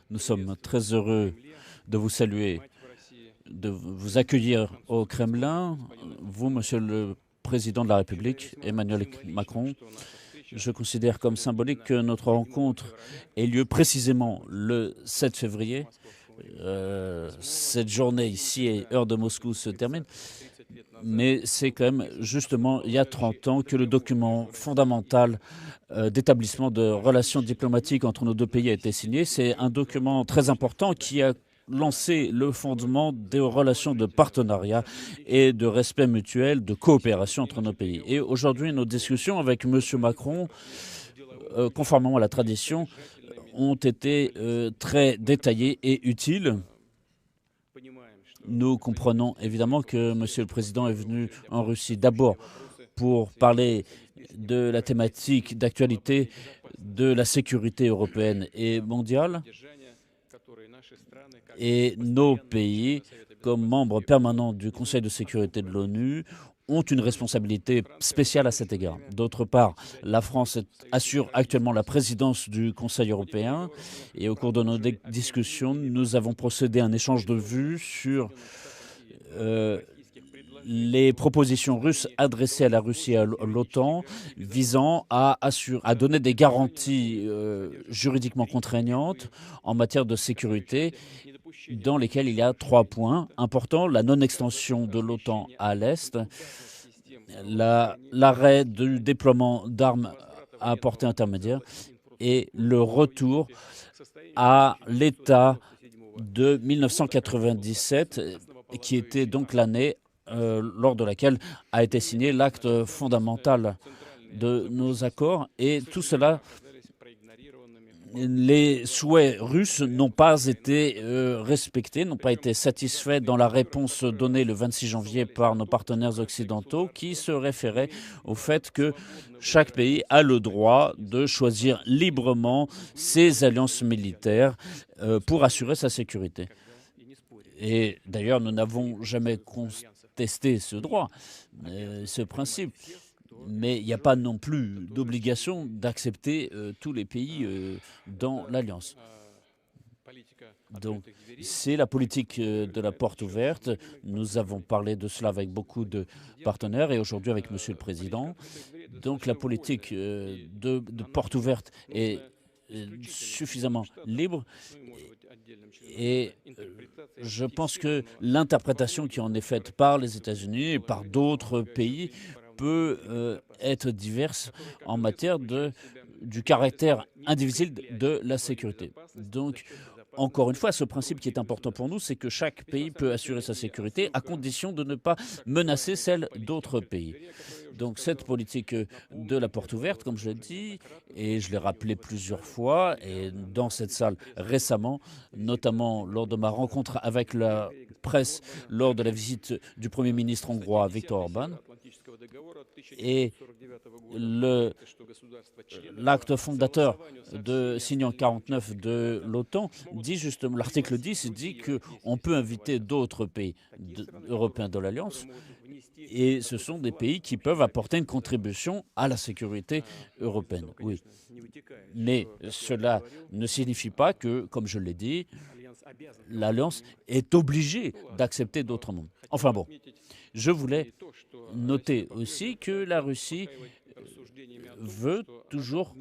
Nous sommes très heureux de vous saluer, de vous accueillir au Kremlin, vous, Monsieur le Président de la République, Emmanuel Macron. Je considère comme symbolique que notre rencontre ait lieu précisément le 7 février. Cette journée ici, heure de Moscou, se termine. Mais c'est quand même justement il y a 30 ans que le document fondamental d'établissement de relations diplomatiques entre nos deux pays a été signé. C'est un document très important qui a lancé le fondement des relations de partenariat et de respect mutuel, de coopération entre nos pays. Et aujourd'hui, nos discussions avec M. Macron, conformément à la tradition, ont été très détaillées et utiles. Nous comprenons évidemment que M. le Président est venu en Russie d'abord pour parler de la thématique d'actualité de la sécurité européenne et mondiale. Et nos pays, comme membres permanents du Conseil de sécurité de l'ONU, ont une responsabilité spéciale à cet égard. D'autre part, la France assure actuellement la présidence du Conseil européen et au cours de nos discussions, nous avons procédé à un échange de vues sur les propositions russes adressées à la Russie et à l'OTAN visant à donner des garanties juridiquement contraignantes en matière de sécurité dans lesquelles il y a 3 points importants: la non-extension de l'OTAN à l'Est, l'arrêt du déploiement d'armes à portée intermédiaire et le retour à l'état de 1997, qui était donc l'année lors de laquelle a été signé l'acte fondamental de nos accords. Et tout cela, les souhaits russes n'ont pas été respectés, n'ont pas été satisfaits dans la réponse donnée le 26 janvier par nos partenaires occidentaux, qui se référait au fait que chaque pays a le droit de choisir librement ses alliances militaires pour assurer sa sécurité. Et d'ailleurs, nous n'avons jamais contesté ce droit, ce principe. Mais il n'y a pas non plus d'obligation d'accepter tous les pays dans l'Alliance. Donc, c'est la politique de la porte ouverte. Nous avons parlé de cela avec beaucoup de partenaires et aujourd'hui avec Monsieur le Président. Donc, la politique de porte ouverte est suffisamment libre. Et je pense que l'interprétation qui en est faite par les États-Unis et par d'autres pays peut être diverse en matière du caractère indivisible de la sécurité. Donc, encore une fois, ce principe qui est important pour nous, c'est que chaque pays peut assurer sa sécurité à condition de ne pas menacer celle d'autres pays. Donc cette politique de la porte ouverte, comme je l'ai dit, et je l'ai rappelé plusieurs fois, et dans cette salle récemment, notamment lors de ma rencontre avec la presse, lors de la visite du Premier ministre hongrois Viktor Orban, et l'acte fondateur signant 49 de l'OTAN dit justement, l'article 10 dit qu'on peut inviter d'autres pays européens de l'Alliance, et ce sont des pays qui peuvent apporter une contribution à la sécurité européenne. Oui. Mais cela ne signifie pas que, comme je l'ai dit, l'Alliance est obligée d'accepter d'autres membres. Enfin bon, je voulais noter aussi que la Russie veut toujours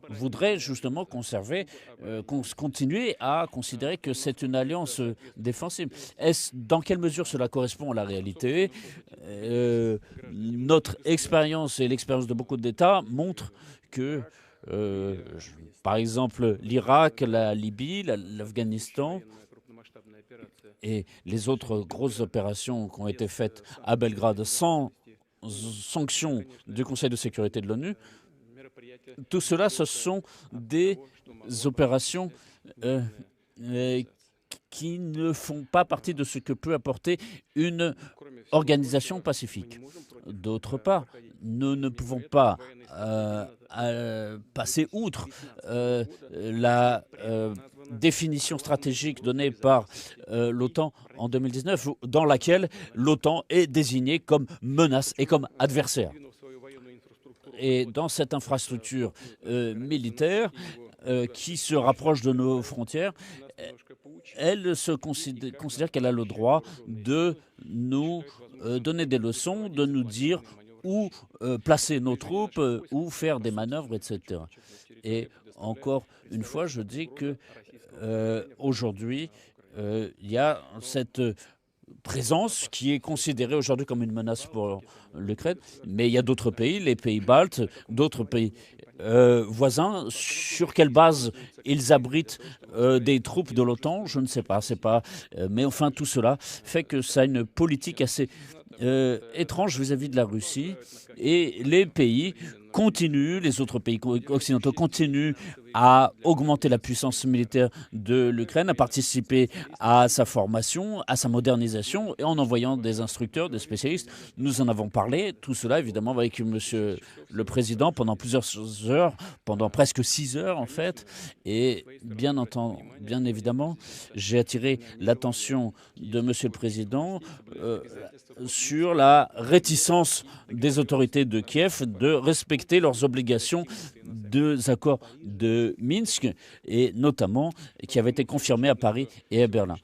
voudrait justement continuer à considérer que c'est une alliance défensive. Dans quelle mesure cela correspond à la réalité? Notre expérience et l'expérience de beaucoup d'États montrent que, par exemple, l'Irak, la Libye, l'Afghanistan et les autres grosses opérations qui ont été faites à Belgrade sans sanction du Conseil de sécurité de l'ONU, tout cela, ce sont des opérations qui ne font pas partie de ce que peut apporter une organisation pacifique. D'autre part, nous ne pouvons pas passer outre la définition stratégique donnée par l'OTAN en 2019, dans laquelle l'OTAN est désignée comme menace et comme adversaire. Et dans cette infrastructure militaire, qui se rapproche de nos frontières, elle se considère qu'elle a le droit de nous donner des leçons, de nous dire où placer nos troupes, où faire des manœuvres, etc. Et encore une fois, je dis que aujourd'hui, il y a cette présence qui est considérée aujourd'hui comme une menace pour l'Ukraine, mais il y a d'autres pays, les pays baltes, d'autres pays voisins. Sur quelle base ils abritent des troupes de l'OTAN, je ne sais pas. Mais enfin, tout cela fait que ça a une politique assez étrange vis-à-vis de la Russie, et les pays continuent, les autres pays occidentaux continuent à augmenter la puissance militaire de l'Ukraine, à participer à sa formation, à sa modernisation, et en envoyant des instructeurs, des spécialistes. Nous en avons parlé, tout cela évidemment avec Monsieur le Président pendant plusieurs heures, pendant presque 6 heures en fait, et bien évidemment, j'ai attiré l'attention de Monsieur le Président sur la réticence des autorités de Kiev de respecter leurs obligations des accords de Minsk, et notamment qui avaient été confirmés à Paris et à Berlin.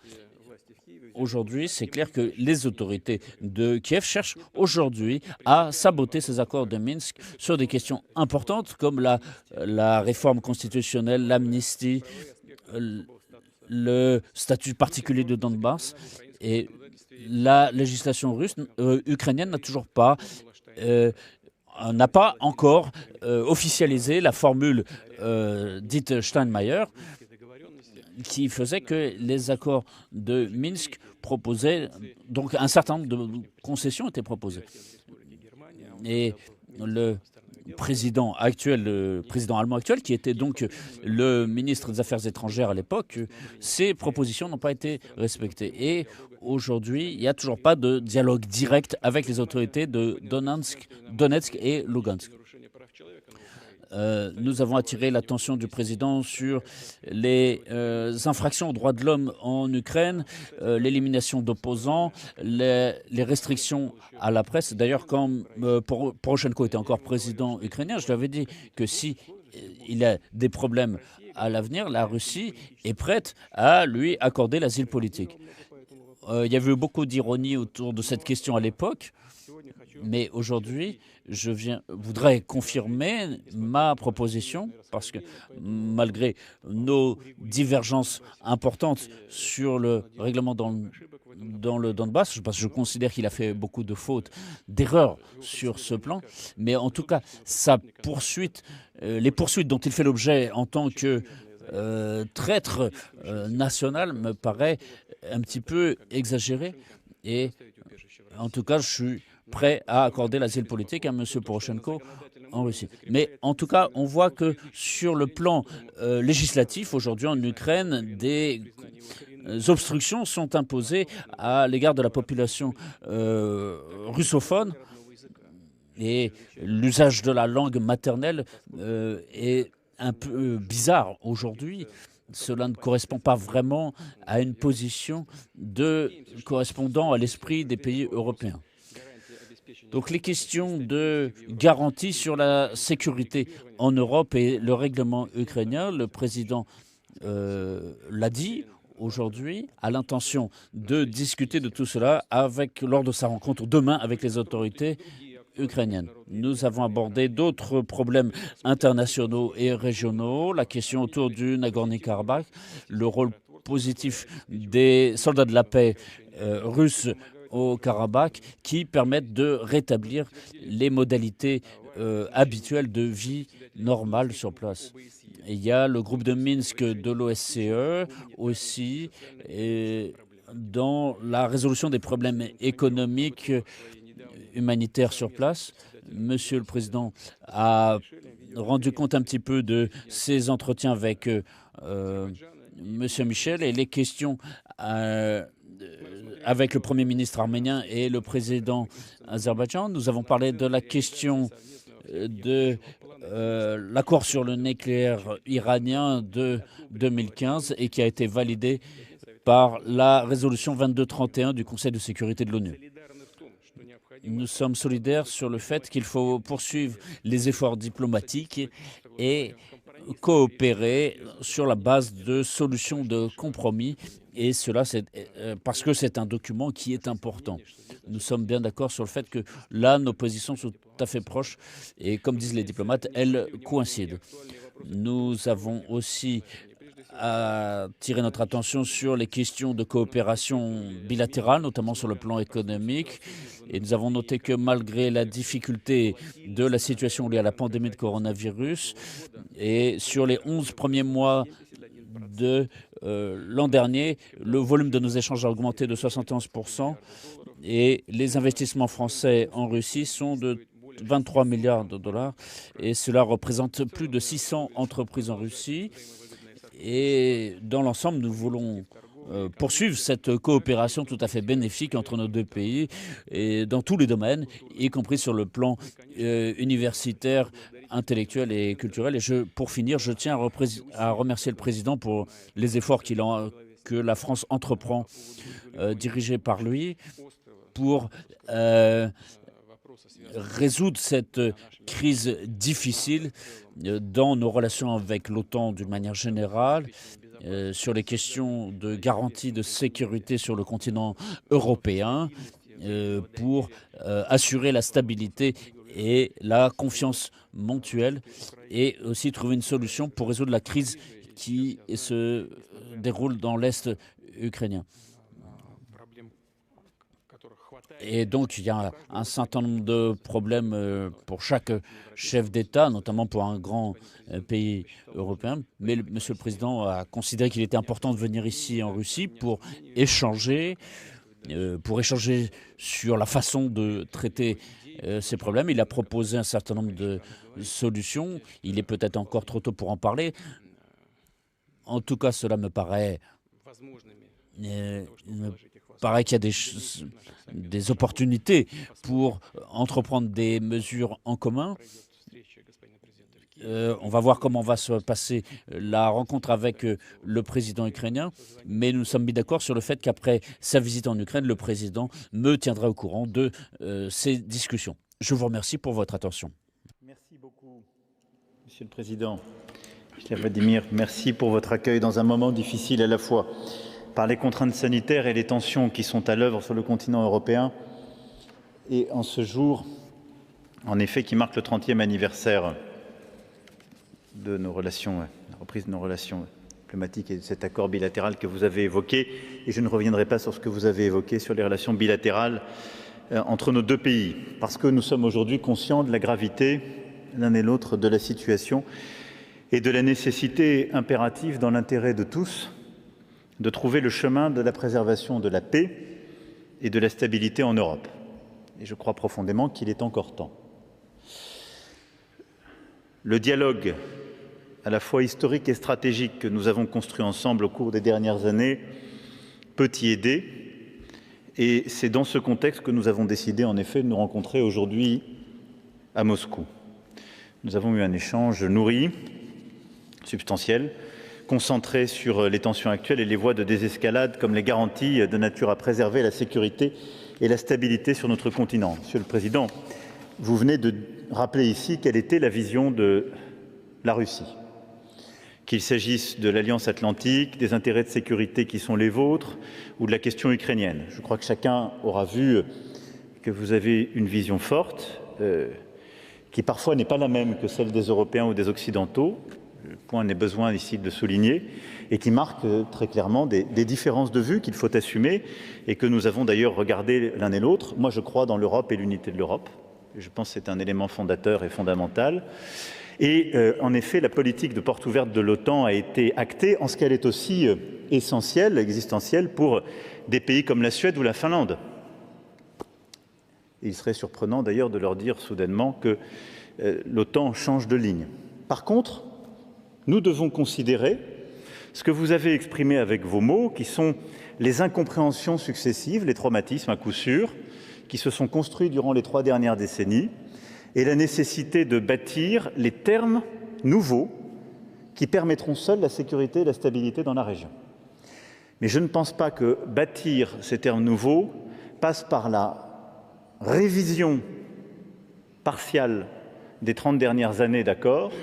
Aujourd'hui, c'est clair que les autorités de Kiev cherchent aujourd'hui à saboter ces accords de Minsk sur des questions importantes comme la réforme constitutionnelle, l'amnistie, le statut particulier de Donbass, et la législation ukrainienne n'a pas encore officialisé la formule dite Steinmeier, qui faisait que les accords de Minsk proposaient, donc un certain nombre de concessions étaient proposées. Et le président allemand actuel, qui était donc le ministre des Affaires étrangères à l'époque, ces propositions n'ont pas été respectées. Et aujourd'hui, il n'y a toujours pas de dialogue direct avec les autorités de Donetsk et Lugansk. Nous avons attiré l'attention du président sur les infractions aux droits de l'homme en Ukraine, l'élimination d'opposants, les restrictions à la presse. D'ailleurs, quand Poroshenko était encore président ukrainien, je lui avais dit que si il y a des problèmes à l'avenir, la Russie est prête à lui accorder l'asile politique. Il y avait eu beaucoup d'ironie autour de cette question à l'époque, mais aujourd'hui, je voudrais confirmer ma proposition, parce que malgré nos divergences importantes sur le règlement dans le Donbass, parce que je considère qu'il a fait beaucoup de fautes, d'erreurs sur ce plan, mais en tout cas, les poursuites dont il fait l'objet en tant que traître national me paraît un petit peu exagéré, et en tout cas, je suis prêt à accorder l'asile politique à M. Poroshenko en Russie. Mais en tout cas, on voit que sur le plan législatif, aujourd'hui en Ukraine, des obstructions sont imposées à l'égard de la population russophone, et l'usage de la langue maternelle est un peu bizarre aujourd'hui. Cela ne correspond pas vraiment à une position correspondant à l'esprit des pays européens. Donc les questions de garantie sur la sécurité en Europe et le règlement ukrainien, le président l'a dit aujourd'hui, a l'intention de discuter de tout cela lors de sa rencontre demain avec les autorités ukrainiennes. Nous avons abordé d'autres problèmes internationaux et régionaux, la question autour du Nagorno-Karabakh, le rôle positif des soldats de la paix russes au Karabakh, qui permettent de rétablir les modalités habituelles de vie normale sur place. Et il y a le groupe de Minsk de l'OSCE aussi, et dans la résolution des problèmes économiques, humanitaires sur place. Monsieur le Président a rendu compte un petit peu de ses entretiens avec Monsieur Michel, et les questions avec le Premier ministre arménien et le président azerbaïdjan. Nous avons parlé de la question de l'accord sur le nucléaire iranien de 2015 et qui a été validé par la résolution 2231 du Conseil de sécurité de l'ONU. Nous sommes solidaires sur le fait qu'il faut poursuivre les efforts diplomatiques et coopérer sur la base de solutions de compromis, et cela c'est parce que c'est un document qui est important. Nous sommes bien d'accord sur le fait que là, nos positions sont tout à fait proches et comme disent les diplomates, elles coïncident. Nous avons aussi attiré notre attention sur les questions de coopération bilatérale, notamment sur le plan économique. Et nous avons noté que malgré la difficulté de la situation liée à la pandémie de coronavirus, et sur les 11 premiers mois de l'an dernier, le volume de nos échanges a augmenté de 71% et les investissements français en Russie sont de 23 milliards de dollars et cela représente plus de 600 entreprises en Russie. Et dans l'ensemble, nous voulons poursuivre cette coopération tout à fait bénéfique entre nos deux pays et dans tous les domaines, y compris sur le plan universitaire, intellectuel et culturel. Et pour finir, je tiens à remercier le président pour les efforts que la France entreprend, dirigés par lui, pour résoudre cette crise difficile dans nos relations avec l'OTAN d'une manière générale, sur les questions de garantie de sécurité sur le continent européen, pour assurer la stabilité et la confiance mutuelle, et aussi trouver une solution pour résoudre la crise qui se déroule dans l'Est ukrainien. Et donc, il y a un certain nombre de problèmes pour chaque chef d'État, notamment pour un grand pays européen. Mais Monsieur le Président a considéré qu'il était important de venir ici en Russie pour échanger sur la façon de traiter ces problèmes. Il a proposé un certain nombre de solutions. Il est peut-être encore trop tôt pour en parler. En tout cas, cela me paraît qu'il y a des opportunités pour entreprendre des mesures en commun. On va voir comment va se passer la rencontre avec le président ukrainien, mais nous sommes mis d'accord sur le fait qu'après sa visite en Ukraine, le président me tiendra au courant de ces discussions. Je vous remercie pour votre attention. Merci beaucoup, Monsieur le Président. Cher Vladimir, merci pour votre accueil dans un moment difficile à la fois par les contraintes sanitaires et les tensions qui sont à l'œuvre sur le continent européen. Et en ce jour, en effet, qui marque le 30e anniversaire de nos relations, la reprise de nos relations diplomatiques et de cet accord bilatéral que vous avez évoqué. Et je ne reviendrai pas sur ce que vous avez évoqué sur les relations bilatérales entre nos deux pays, parce que nous sommes aujourd'hui conscients de la gravité, l'un et l'autre, de la situation et de la nécessité impérative, dans l'intérêt de tous, de trouver le chemin de la préservation de la paix et de la stabilité en Europe. Et je crois profondément qu'il est encore temps. Le dialogue, à la fois historique et stratégique, que nous avons construit ensemble au cours des dernières années, peut y aider. Et c'est dans ce contexte que nous avons décidé, en effet, de nous rencontrer aujourd'hui à Moscou. Nous avons eu un échange nourri, substantiel, concentré sur les tensions actuelles et les voies de désescalade comme les garanties de nature à préserver la sécurité et la stabilité sur notre continent. Monsieur le Président, vous venez de rappeler ici quelle était la vision de la Russie. Qu'il s'agisse de l'Alliance Atlantique, des intérêts de sécurité qui sont les vôtres ou de la question ukrainienne. Je crois que chacun aura vu que vous avez une vision forte, qui parfois n'est pas la même que celle des Européens ou des Occidentaux. Le point n'est besoin ici de souligner, et qui marque très clairement des différences de vue qu'il faut assumer et que nous avons d'ailleurs regardé l'un et l'autre. Moi, je crois dans l'Europe et l'unité de l'Europe. Je pense que c'est un élément fondateur et fondamental. Et en effet, la politique de porte ouverte de l'OTAN a été actée en ce qu'elle est aussi essentielle, existentielle pour des pays comme la Suède ou la Finlande. Et il serait surprenant d'ailleurs de leur dire soudainement que l'OTAN change de ligne. Par contre, nous devons considérer ce que vous avez exprimé avec vos mots, qui sont les incompréhensions successives, les traumatismes à coup sûr, qui se sont construits durant les 3 dernières décennies, et la nécessité de bâtir les termes nouveaux qui permettront seuls la sécurité et la stabilité dans la région. Mais je ne pense pas que bâtir ces termes nouveaux passe par la révision partielle des 30 dernières années d'accords,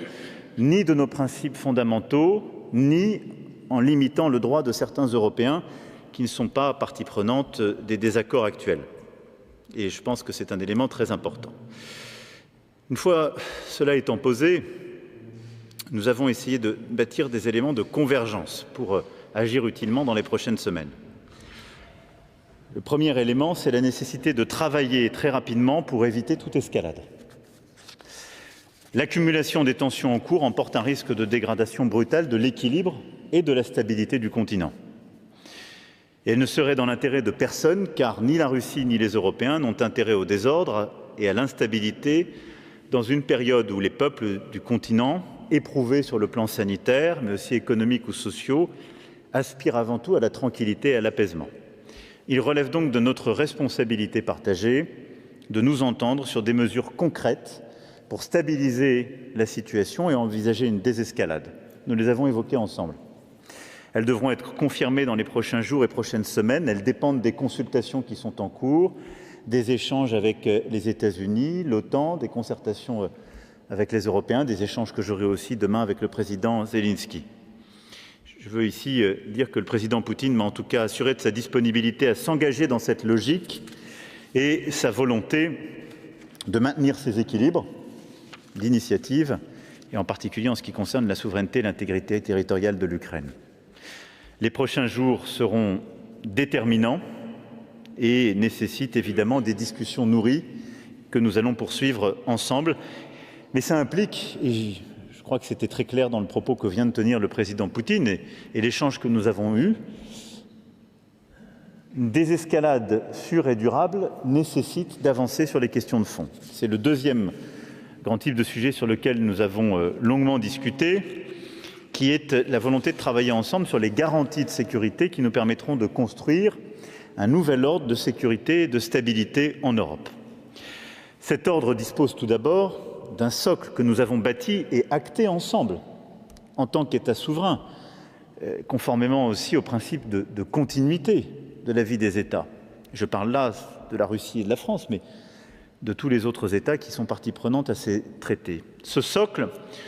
ni de nos principes fondamentaux, ni en limitant le droit de certains Européens qui ne sont pas partie prenante des désaccords actuels. Et je pense que c'est un élément très important. Une fois cela étant posé, nous avons essayé de bâtir des éléments de convergence pour agir utilement dans les prochaines semaines. Le premier élément, c'est la nécessité de travailler très rapidement pour éviter toute escalade. L'accumulation des tensions en cours emporte un risque de dégradation brutale de l'équilibre et de la stabilité du continent. Et elle ne serait dans l'intérêt de personne, car ni la Russie ni les Européens n'ont intérêt au désordre et à l'instabilité dans une période où les peuples du continent, éprouvés sur le plan sanitaire, mais aussi économique ou sociaux, aspirent avant tout à la tranquillité et à l'apaisement. Il relève donc de notre responsabilité partagée de nous entendre sur des mesures concrètes pour stabiliser la situation et envisager une désescalade. Nous les avons évoquées ensemble. Elles devront être confirmées dans les prochains jours et prochaines semaines. Elles dépendent des consultations qui sont en cours, des échanges avec les États-Unis, l'OTAN, des concertations avec les Européens, des échanges que j'aurai aussi demain avec le président Zelensky. Je veux ici dire que le président Poutine m'a en tout cas assuré de sa disponibilité à s'engager dans cette logique et sa volonté de maintenir ses équilibres d'initiative, et en particulier en ce qui concerne la souveraineté et l'intégrité territoriale de l'Ukraine. Les prochains jours seront déterminants et nécessitent évidemment des discussions nourries que nous allons poursuivre ensemble. Mais ça implique, et je crois que c'était très clair dans le propos que vient de tenir le président Poutine et l'échange que nous avons eu, une désescalade sûre et durable nécessite d'avancer sur les questions de fond. C'est le deuxième grand type de sujet sur lequel nous avons longuement discuté, qui est la volonté de travailler ensemble sur les garanties de sécurité qui nous permettront de construire un nouvel ordre de sécurité et de stabilité en Europe. Cet ordre dispose tout d'abord d'un socle que nous avons bâti et acté ensemble en tant qu'État souverain, conformément aussi au principe de continuité de la vie des États. Je parle là de la Russie et de la France, mais de tous les autres États qui sont partie prenante à ces traités. Ce socle,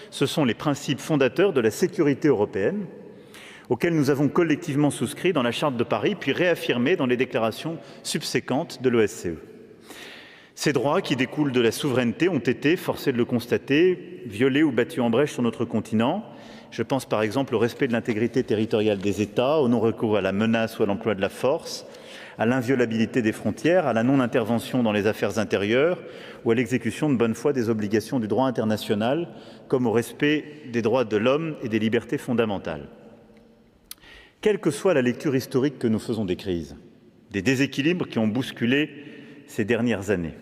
ce sont les principes fondateurs de la sécurité européenne, auxquels nous avons collectivement souscrit dans la Charte de Paris, puis réaffirmés dans les déclarations subséquentes de l'OSCE. Ces droits qui découlent de la souveraineté ont été, force est de le constater, violés ou battus en brèche sur notre continent. Je pense par exemple au respect de l'intégrité territoriale des États, au non-recours à la menace ou à l'emploi de la force, à l'inviolabilité des frontières, à la non-intervention dans les affaires intérieures ou à l'exécution de bonne foi des obligations du droit international, comme au respect des droits de l'homme et des libertés fondamentales. Quelle que soit la lecture historique que nous faisons des crises, des déséquilibres qui ont bousculé ces dernières années,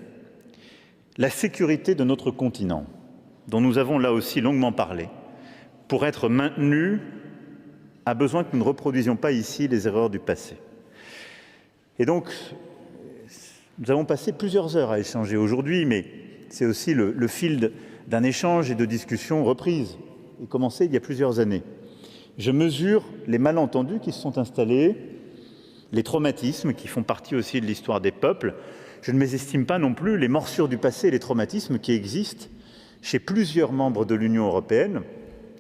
la sécurité de notre continent, dont nous avons là aussi longuement parlé, pour être maintenue, a besoin que nous ne reproduisions pas ici les erreurs du passé. Et donc, nous avons passé plusieurs heures à échanger aujourd'hui, mais c'est aussi le fil d'un échange et de discussions reprises et commencé il y a plusieurs années. Je mesure les malentendus qui se sont installés, les traumatismes qui font partie aussi de l'histoire des peuples. Je ne mésestime pas non plus les morsures du passé et les traumatismes qui existent chez plusieurs membres de l'Union européenne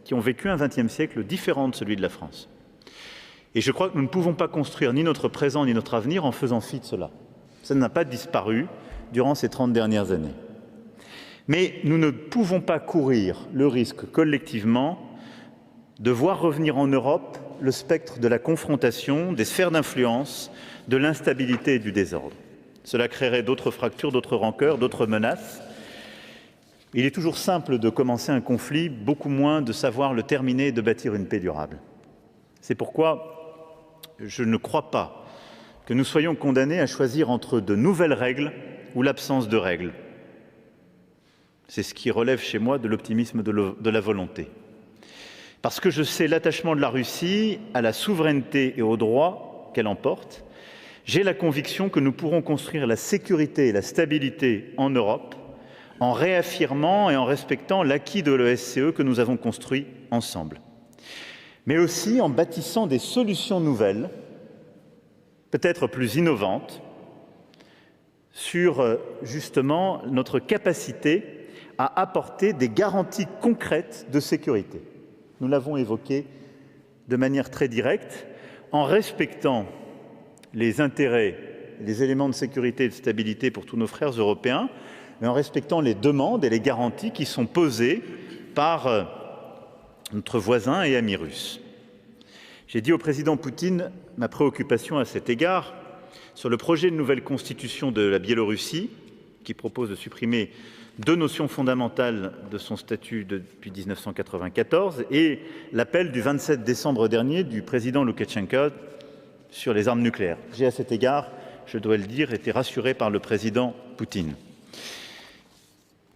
qui ont vécu un XXe siècle différent de celui de la France. Et je crois que nous ne pouvons pas construire ni notre présent ni notre avenir en faisant fi de cela. Ça n'a pas disparu durant ces 30 dernières années. Mais nous ne pouvons pas courir le risque collectivement de voir revenir en Europe le spectre de la confrontation, des sphères d'influence, de l'instabilité et du désordre. Cela créerait d'autres fractures, d'autres rancœurs, d'autres menaces. Il est toujours simple de commencer un conflit, beaucoup moins de savoir le terminer et de bâtir une paix durable. C'est pourquoi je ne crois pas que nous soyons condamnés à choisir entre de nouvelles règles ou l'absence de règles. C'est ce qui relève chez moi de l'optimisme de la volonté. Parce que je sais l'attachement de la Russie à la souveraineté et aux droits qu'elle emporte, j'ai la conviction que nous pourrons construire la sécurité et la stabilité en Europe en réaffirmant et en respectant l'acquis de l'OSCE que nous avons construit ensemble. Mais aussi en bâtissant des solutions nouvelles, peut-être plus innovantes, sur justement notre capacité à apporter des garanties concrètes de sécurité. Nous l'avons évoqué de manière très directe, en respectant les intérêts, les éléments de sécurité et de stabilité pour tous nos frères européens, mais en respectant les demandes et les garanties qui sont posées par notre voisin et ami russe. J'ai dit au président Poutine ma préoccupation à cet égard sur le projet de nouvelle constitution de la Biélorussie, qui propose de supprimer 2 notions fondamentales de son statut depuis 1994 et l'appel du 27 décembre dernier du président Loukachenko sur les armes nucléaires. J'ai à cet égard, je dois le dire, été rassuré par le président Poutine.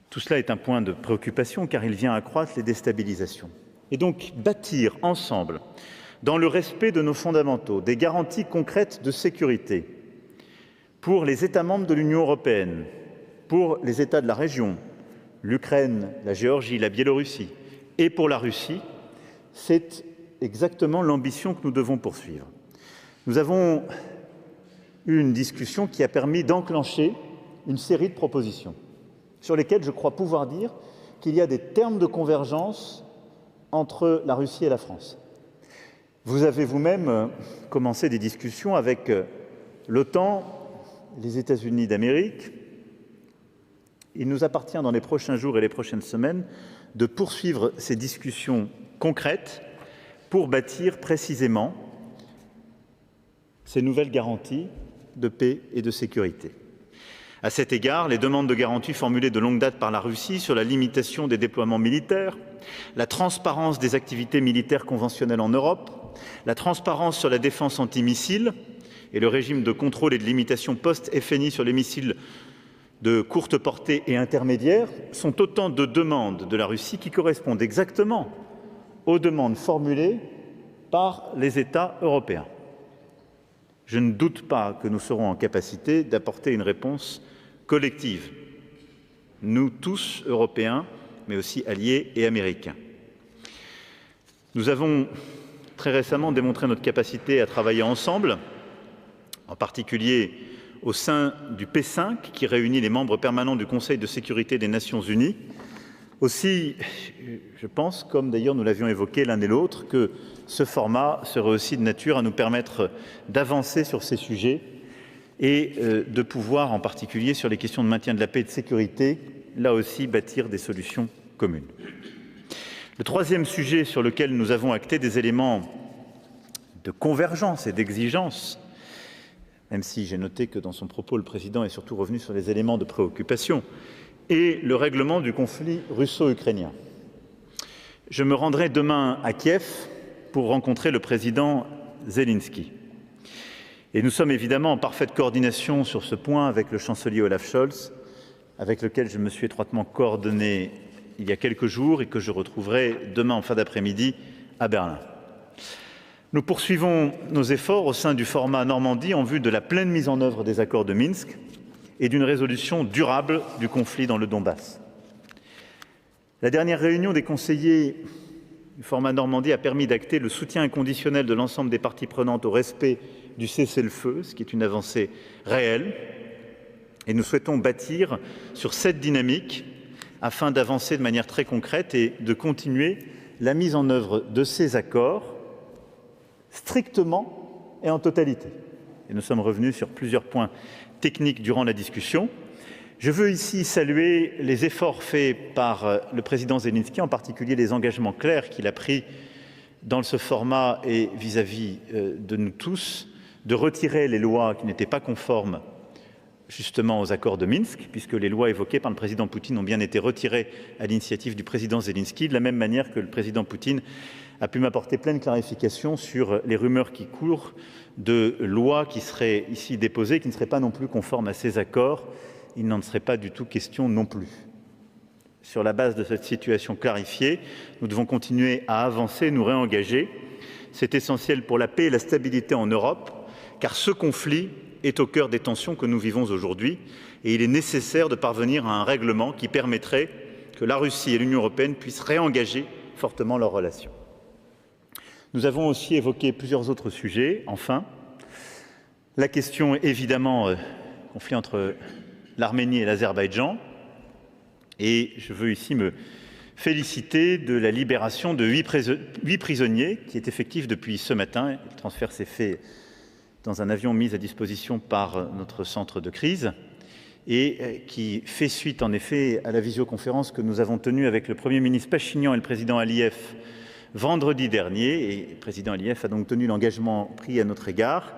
Tout cela est un point de préoccupation car il vient accroître les déstabilisations. Et donc bâtir ensemble, dans le respect de nos fondamentaux, des garanties concrètes de sécurité pour les États membres de l'Union européenne, pour les États de la région, l'Ukraine, la Géorgie, la Biélorussie, et pour la Russie, c'est exactement l'ambition que nous devons poursuivre. Nous avons eu une discussion qui a permis d'enclencher une série de propositions sur lesquelles je crois pouvoir dire qu'il y a des termes de convergence entre la Russie et la France. Vous avez vous-même commencé des discussions avec l'OTAN, les États-Unis d'Amérique. Il nous appartient dans les prochains jours et les prochaines semaines de poursuivre ces discussions concrètes pour bâtir précisément ces nouvelles garanties de paix et de sécurité. À cet égard, les demandes de garantie formulées de longue date par la Russie sur la limitation des déploiements militaires, la transparence des activités militaires conventionnelles en Europe, la transparence sur la défense antimissile et le régime de contrôle et de limitation post-FNI sur les missiles de courte portée et intermédiaire sont autant de demandes de la Russie qui correspondent exactement aux demandes formulées par les États européens. Je ne doute pas que nous serons en capacité d'apporter une réponse collective, nous tous Européens, mais aussi alliés et Américains. Nous avons très récemment démontré notre capacité à travailler ensemble, en particulier au sein du P5, qui réunit les membres permanents du Conseil de sécurité des Nations Unies. Aussi, je pense, comme d'ailleurs nous l'avions évoqué l'un et l'autre, que ce format serait aussi de nature à nous permettre d'avancer sur ces sujets et de pouvoir, en particulier sur les questions de maintien de la paix et de sécurité, là aussi bâtir des solutions communes. Le troisième sujet sur lequel nous avons acté des éléments de convergence et d'exigence, même si j'ai noté que dans son propos, le président est surtout revenu sur les éléments de préoccupation, est le règlement du conflit russo-ukrainien. Je me rendrai demain à Kiev pour rencontrer le président Zelensky. Et nous sommes évidemment en parfaite coordination sur ce point avec le chancelier Olaf Scholz, avec lequel je me suis étroitement coordonné il y a quelques jours et que je retrouverai demain en fin d'après-midi à Berlin. Nous poursuivons nos efforts au sein du format Normandie en vue de la pleine mise en œuvre des accords de Minsk et d'une résolution durable du conflit dans le Donbass. La dernière réunion des conseillers du format Normandie a permis d'acter le soutien inconditionnel de l'ensemble des parties prenantes au respect du cessez-le-feu, ce qui est une avancée réelle. Et nous souhaitons bâtir sur cette dynamique afin d'avancer de manière très concrète et de continuer la mise en œuvre de ces accords strictement et en totalité. Et nous sommes revenus sur plusieurs points techniques durant la discussion. Je veux ici saluer les efforts faits par le président Zelensky, en particulier les engagements clairs qu'il a pris dans ce format et vis-à-vis de nous tous, de retirer les lois qui n'étaient pas conformes justement aux accords de Minsk, puisque les lois évoquées par le président Poutine ont bien été retirées à l'initiative du président Zelensky, de la même manière que le président Poutine a pu m'apporter pleine clarification sur les rumeurs qui courent de lois qui seraient ici déposées, qui ne seraient pas non plus conformes à ces accords. Il n'en serait pas du tout question non plus. Sur la base de cette situation clarifiée, nous devons continuer à avancer, nous réengager. C'est essentiel pour la paix et la stabilité en Europe, car ce conflit est au cœur des tensions que nous vivons aujourd'hui et il est nécessaire de parvenir à un règlement qui permettrait que la Russie et l'Union européenne puissent réengager fortement leurs relations. Nous avons aussi évoqué plusieurs autres sujets. Enfin, la question évidemment conflit entre l'Arménie et l'Azerbaïdjan. Et je veux ici me féliciter de la libération de 8 prisonniers qui est effective depuis ce matin. Le transfert s'est fait dans un avion mis à disposition par notre centre de crise et qui fait suite en effet à la visioconférence que nous avons tenue avec le Premier ministre Pachinian et le président Aliyev vendredi dernier. Et le président Aliyev a donc tenu l'engagement pris à notre égard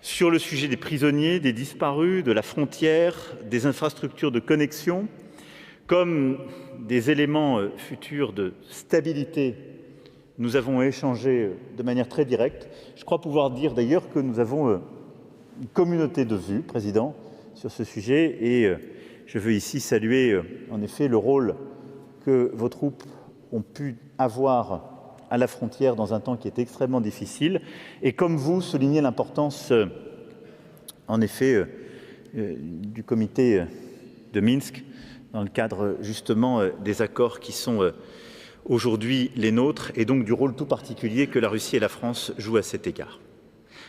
sur le sujet des prisonniers, des disparus, de la frontière, des infrastructures de connexion, comme des éléments futurs de stabilité. Nous avons échangé de manière très directe. Je crois pouvoir dire d'ailleurs que nous avons une communauté de vues, Président, sur ce sujet. Et je veux ici saluer en effet le rôle que vos troupes ont pu avoir à la frontière dans un temps qui est extrêmement difficile. Et comme vous, souligner l'importance en effet du comité de Minsk dans le cadre justement des accords qui sont aujourd'hui les nôtres et donc du rôle tout particulier que la Russie et la France jouent à cet égard.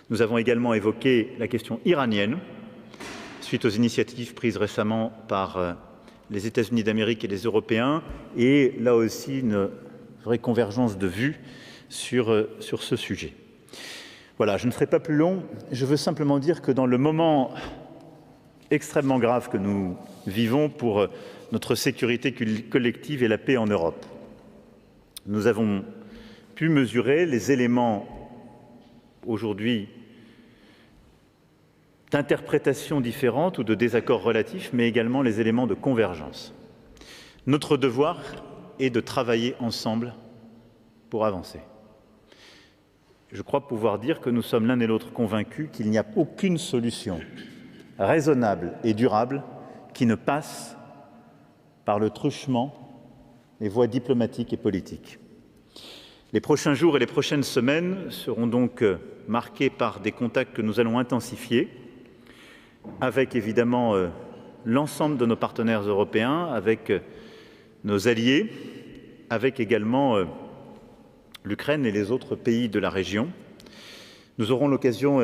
Nous avons également évoqué la question iranienne, suite aux initiatives prises récemment par les États-Unis d'Amérique et les Européens, et là aussi une vraie convergence de vues sur ce sujet. Voilà, je ne serai pas plus long, je veux simplement dire que dans le moment extrêmement grave que nous vivons pour notre sécurité collective et la paix en Europe, nous avons pu mesurer les éléments aujourd'hui d'interprétations différentes ou de désaccords relatifs, mais également les éléments de convergence. Notre devoir est de travailler ensemble pour avancer. Je crois pouvoir dire que nous sommes l'un et l'autre convaincus qu'il n'y a aucune solution raisonnable et durable qui ne passe par le truchement des voies diplomatiques et politiques. Les prochains jours et les prochaines semaines seront donc marqués par des contacts que nous allons intensifier avec évidemment l'ensemble de nos partenaires européens, avec nos alliés, avec également l'Ukraine et les autres pays de la région. Nous aurons l'occasion,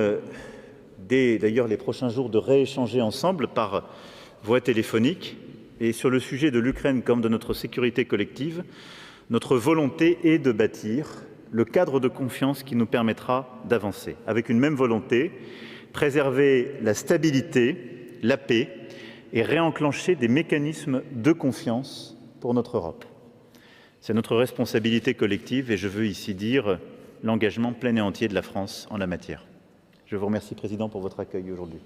dès d'ailleurs les prochains jours, de rééchanger ensemble par voie téléphonique. Et sur le sujet de l'Ukraine comme de notre sécurité collective, notre volonté est de bâtir le cadre de confiance qui nous permettra d'avancer. Avec une même volonté, préserver la stabilité, la paix et réenclencher des mécanismes de confiance pour notre Europe. C'est notre responsabilité collective et je veux ici dire l'engagement plein et entier de la France en la matière. Je vous remercie, Président, pour votre accueil aujourd'hui.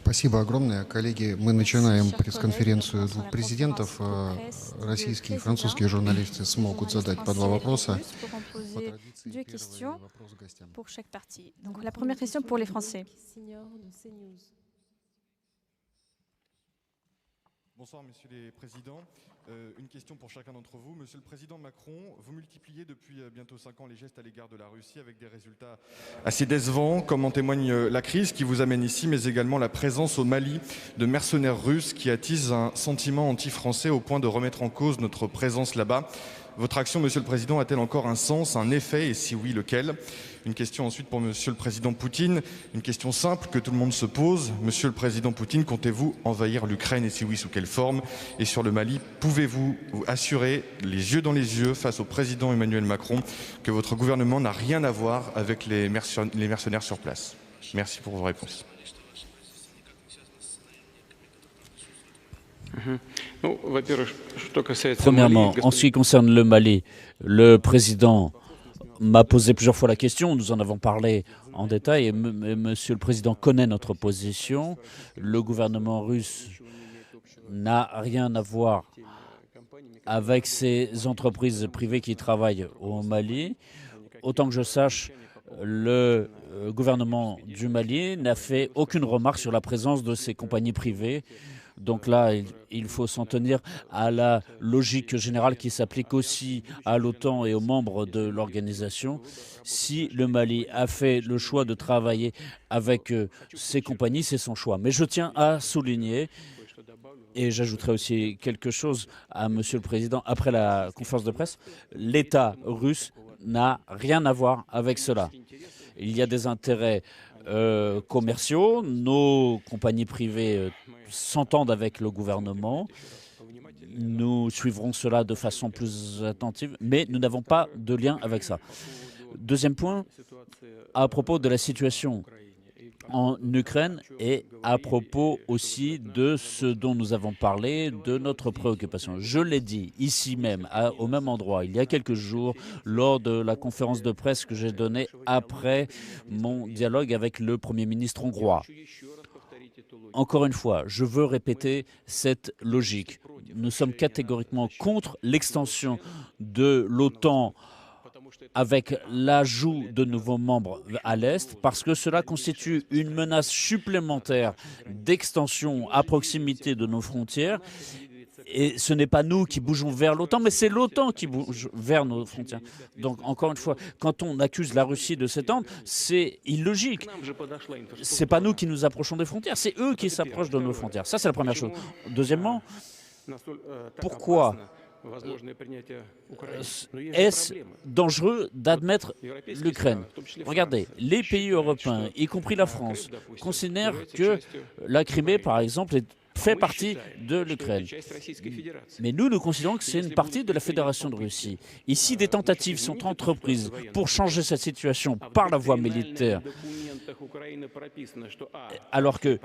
Спасибо огромное. Коллеги, мы начинаем пресс-конференцию двух президентов. Российские и французские журналисты смогут задать по 2 вопроса. Deux questions pour chaque partie. Donc la première question pour les Français. Bonsoir, Messieurs les Présidents. Une question pour chacun d'entre vous. Monsieur le Président Macron, vous multipliez depuis bientôt 5 ans les gestes à l'égard de la Russie avec des résultats assez décevants, comme en témoigne la crise qui vous amène ici, mais également la présence au Mali de mercenaires russes qui attisent un sentiment anti-français au point de remettre en cause notre présence là-bas. Votre action, Monsieur le Président, a-t-elle encore un sens, un effet, et si oui, lequel? Une question ensuite pour Monsieur le Président Poutine, une question simple que tout le monde se pose. Monsieur le Président Poutine, comptez-vous envahir l'Ukraine et si oui, sous quelle forme? Et sur le Mali, pouvez-vous vous assurer, les yeux dans les yeux, face au Président Emmanuel Macron, que votre gouvernement n'a rien à voir avec les mercenaires sur place? Merci pour vos réponses. Premièrement, en ce qui concerne le Mali, le président m'a posé plusieurs fois la question, nous en avons parlé en détail, et Monsieur le Président connaît notre position. Le gouvernement russe n'a rien à voir avec ces entreprises privées qui travaillent au Mali. Autant que je sache, le gouvernement du Mali n'a fait aucune remarque sur la présence de ces compagnies privées. Donc là, il faut s'en tenir à la logique générale qui s'applique aussi à l'OTAN et aux membres de l'organisation. Si le Mali a fait le choix de travailler avec ces compagnies, c'est son choix. Mais je tiens à souligner, et j'ajouterai aussi quelque chose à Monsieur le Président, après la conférence de presse, l'État russe n'a rien à voir avec cela. Il y a des intérêts commerciaux, nos compagnies privées s'entendent avec le gouvernement. Nous suivrons cela de façon plus attentive, mais nous n'avons pas de lien avec ça. Deuxième point, à propos de la situation en Ukraine et à propos aussi de ce dont nous avons parlé, de notre préoccupation. Je l'ai dit ici même, au même endroit, il y a quelques jours, lors de la conférence de presse que j'ai donnée après mon dialogue avec le Premier ministre hongrois. Encore une fois, je veux répéter cette logique. Nous sommes catégoriquement contre l'extension de l'OTAN avec l'ajout de nouveaux membres à l'Est, parce que cela constitue une menace supplémentaire d'extension à proximité de nos frontières. Et ce n'est pas nous qui bougeons vers l'OTAN, mais c'est l'OTAN qui bouge vers nos frontières. Donc, encore une fois, quand on accuse la Russie de s'étendre, c'est illogique. Ce n'est pas nous qui nous approchons des frontières, c'est eux qui s'approchent de nos frontières. Ça, c'est la première chose. Deuxièmement, pourquoi est-ce dangereux d'admettre l'Ukraine? Regardez, les pays européens, y compris la France, considèrent que la Crimée, par exemple, fait partie de l'Ukraine. Mais nous considérons que c'est une partie de la Fédération de Russie. Ici, des tentatives sont entreprises pour changer cette situation par la voie militaire, alors que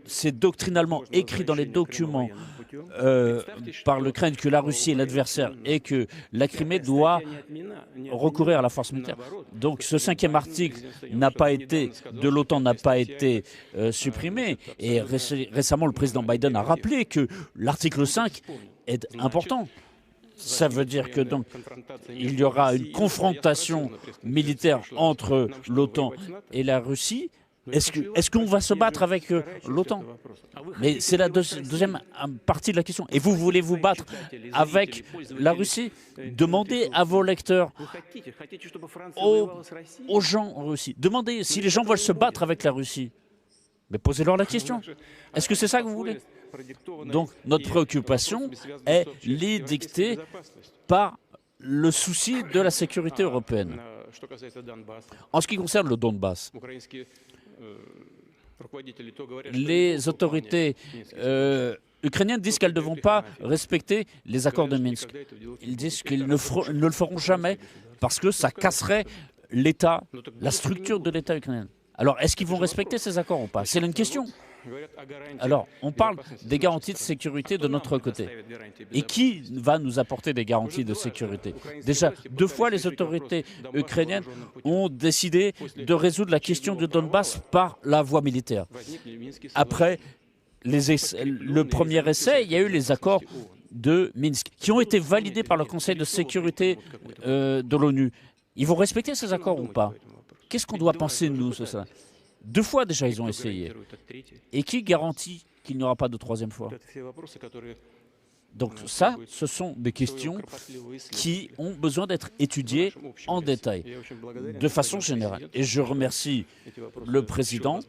c'est doctrinalement écrit dans les documents par l'Ukraine que la Russie est l'adversaire et que la Crimée doit recourir à la force militaire. Donc ce 5e article de l'OTAN n'a pas été supprimé. Et récemment, le président Biden a rappelé que l'article 5 est important. Ça veut dire que donc il y aura une confrontation militaire entre l'OTAN et la Russie. Est-ce qu'on va se battre avec l'OTAN? Mais c'est la deuxième partie de la question. Et vous voulez vous battre avec la Russie? Demandez à vos lecteurs, aux gens en Russie, demandez si les gens veulent se battre avec la Russie. Mais posez-leur la question. Est-ce que c'est ça que vous voulez? Donc, notre préoccupation est dictée par le souci de la sécurité européenne. En ce qui concerne le Donbass, les autorités ukrainiennes disent qu'elles ne vont pas respecter les accords de Minsk. Ils disent qu'ils ne le feront jamais parce que ça casserait l'État, la structure de l'État ukrainien. Alors, est-ce qu'ils vont respecter ces accords ou pas? C'est une question. Alors, on parle des garanties de sécurité de notre côté. Et qui va nous apporter des garanties de sécurité? Déjà, 2 fois, les autorités ukrainiennes ont décidé de résoudre la question du Donbass par la voie militaire. Après le premier essai, il y a eu les accords de Minsk, qui ont été validés par le Conseil de sécurité de l'ONU. Ils vont respecter ces accords ou pas? Qu'est-ce qu'on doit penser, nous, de ça? 2 fois déjà, ils ont essayé. Et qui garantit qu'il n'y aura pas de 3e fois? Donc ça, ce sont des questions qui ont besoin d'être étudiées en détail, de façon générale. Et je remercie le Président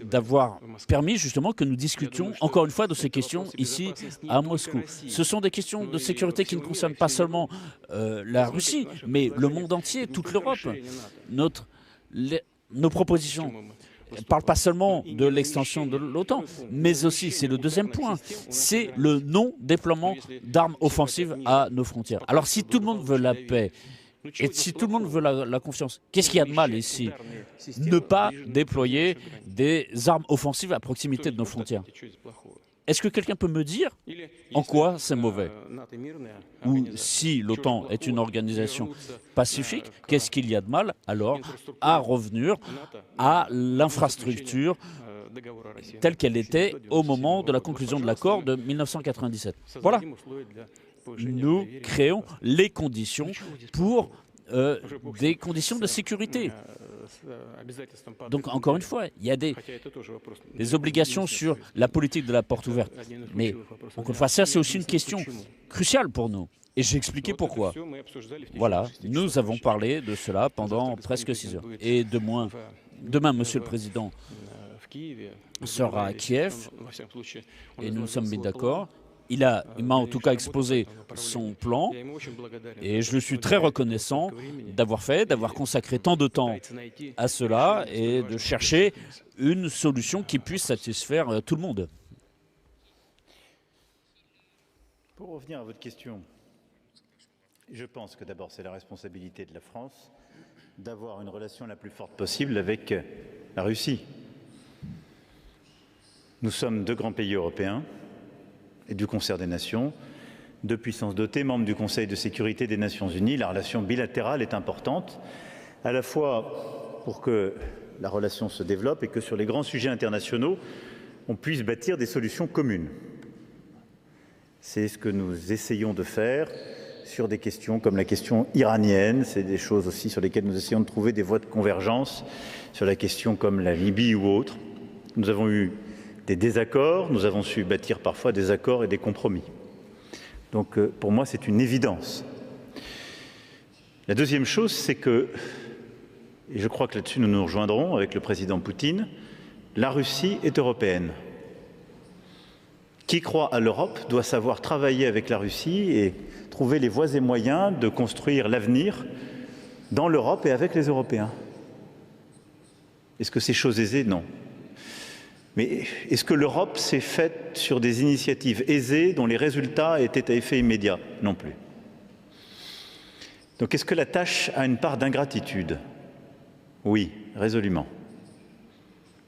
d'avoir permis justement que nous discutions encore une fois de ces questions ici à Moscou. Ce sont des questions de sécurité qui ne concernent pas seulement la Russie, mais le monde entier, toute l'Europe. Nos propositions ne parlent pas seulement de l'extension de l'OTAN, mais aussi, c'est le 2e point, c'est le non-déploiement d'armes offensives à nos frontières. Alors si tout le monde veut la paix, et si tout le monde veut la confiance, qu'est-ce qu'il y a de mal ici? Ne pas déployer des armes offensives à proximité de nos frontières. Est-ce que quelqu'un peut me dire en quoi c'est mauvais? Ou si l'OTAN est une organisation pacifique, qu'est-ce qu'il y a de mal alors à revenir à l'infrastructure telle qu'elle était au moment de la conclusion de l'accord de 1997? Voilà. Nous créons les conditions pour des conditions de sécurité. Donc, encore une fois, il y a des obligations sur la politique de la porte ouverte. Mais, encore une fois, ça, c'est aussi une question cruciale pour nous. Et j'ai expliqué pourquoi. Voilà, nous avons parlé de cela pendant presque 6 heures. Et demain, Monsieur le Président sera à Kiev, et nous sommes bien d'accord. Il m'a en tout cas exposé son plan et je lui suis très reconnaissant d'avoir consacré tant de temps à cela et de chercher une solution qui puisse satisfaire tout le monde. Pour revenir à votre question, je pense que d'abord c'est la responsabilité de la France d'avoir une relation la plus forte possible avec la Russie. Nous sommes deux grands pays européens et du concert des nations, deux puissances dotées, membres du Conseil de sécurité des Nations Unies. La relation bilatérale est importante, à la fois pour que la relation se développe et que sur les grands sujets internationaux, on puisse bâtir des solutions communes. C'est ce que nous essayons de faire sur des questions comme la question iranienne. C'est des choses aussi sur lesquelles nous essayons de trouver des voies de convergence, sur la question comme la Libye ou autre. Nous avons eu des désaccords, nous avons su bâtir parfois des accords et des compromis. Donc pour moi, c'est une évidence. La deuxième chose, c'est que, et je crois que là-dessus nous nous rejoindrons avec le président Poutine, la Russie est européenne. Qui croit à l'Europe doit savoir travailler avec la Russie et trouver les voies et moyens de construire l'avenir dans l'Europe et avec les Européens. Est-ce que c'est chose aisée? Non. Mais est-ce que l'Europe s'est faite sur des initiatives aisées dont les résultats étaient à effet immédiat? Non plus. Donc est-ce que la tâche a une part d'ingratitude? Oui, résolument.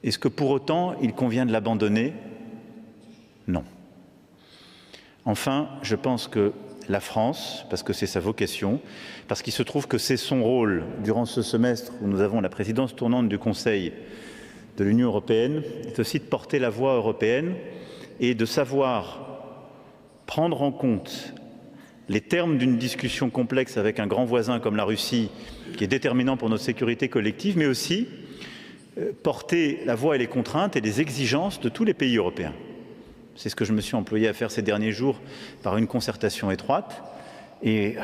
Est-ce que pour autant il convient de l'abandonner? Non. Enfin, je pense que la France, parce que c'est sa vocation, parce qu'il se trouve que c'est son rôle durant ce semestre où nous avons la présidence tournante du Conseil de l'Union européenne, est aussi de porter la voix européenne et de savoir prendre en compte les termes d'une discussion complexe avec un grand voisin comme la Russie, qui est déterminant pour notre sécurité collective, mais aussi porter la voix et les contraintes et les exigences de tous les pays européens. C'est ce que je me suis employé à faire ces derniers jours par une concertation étroite et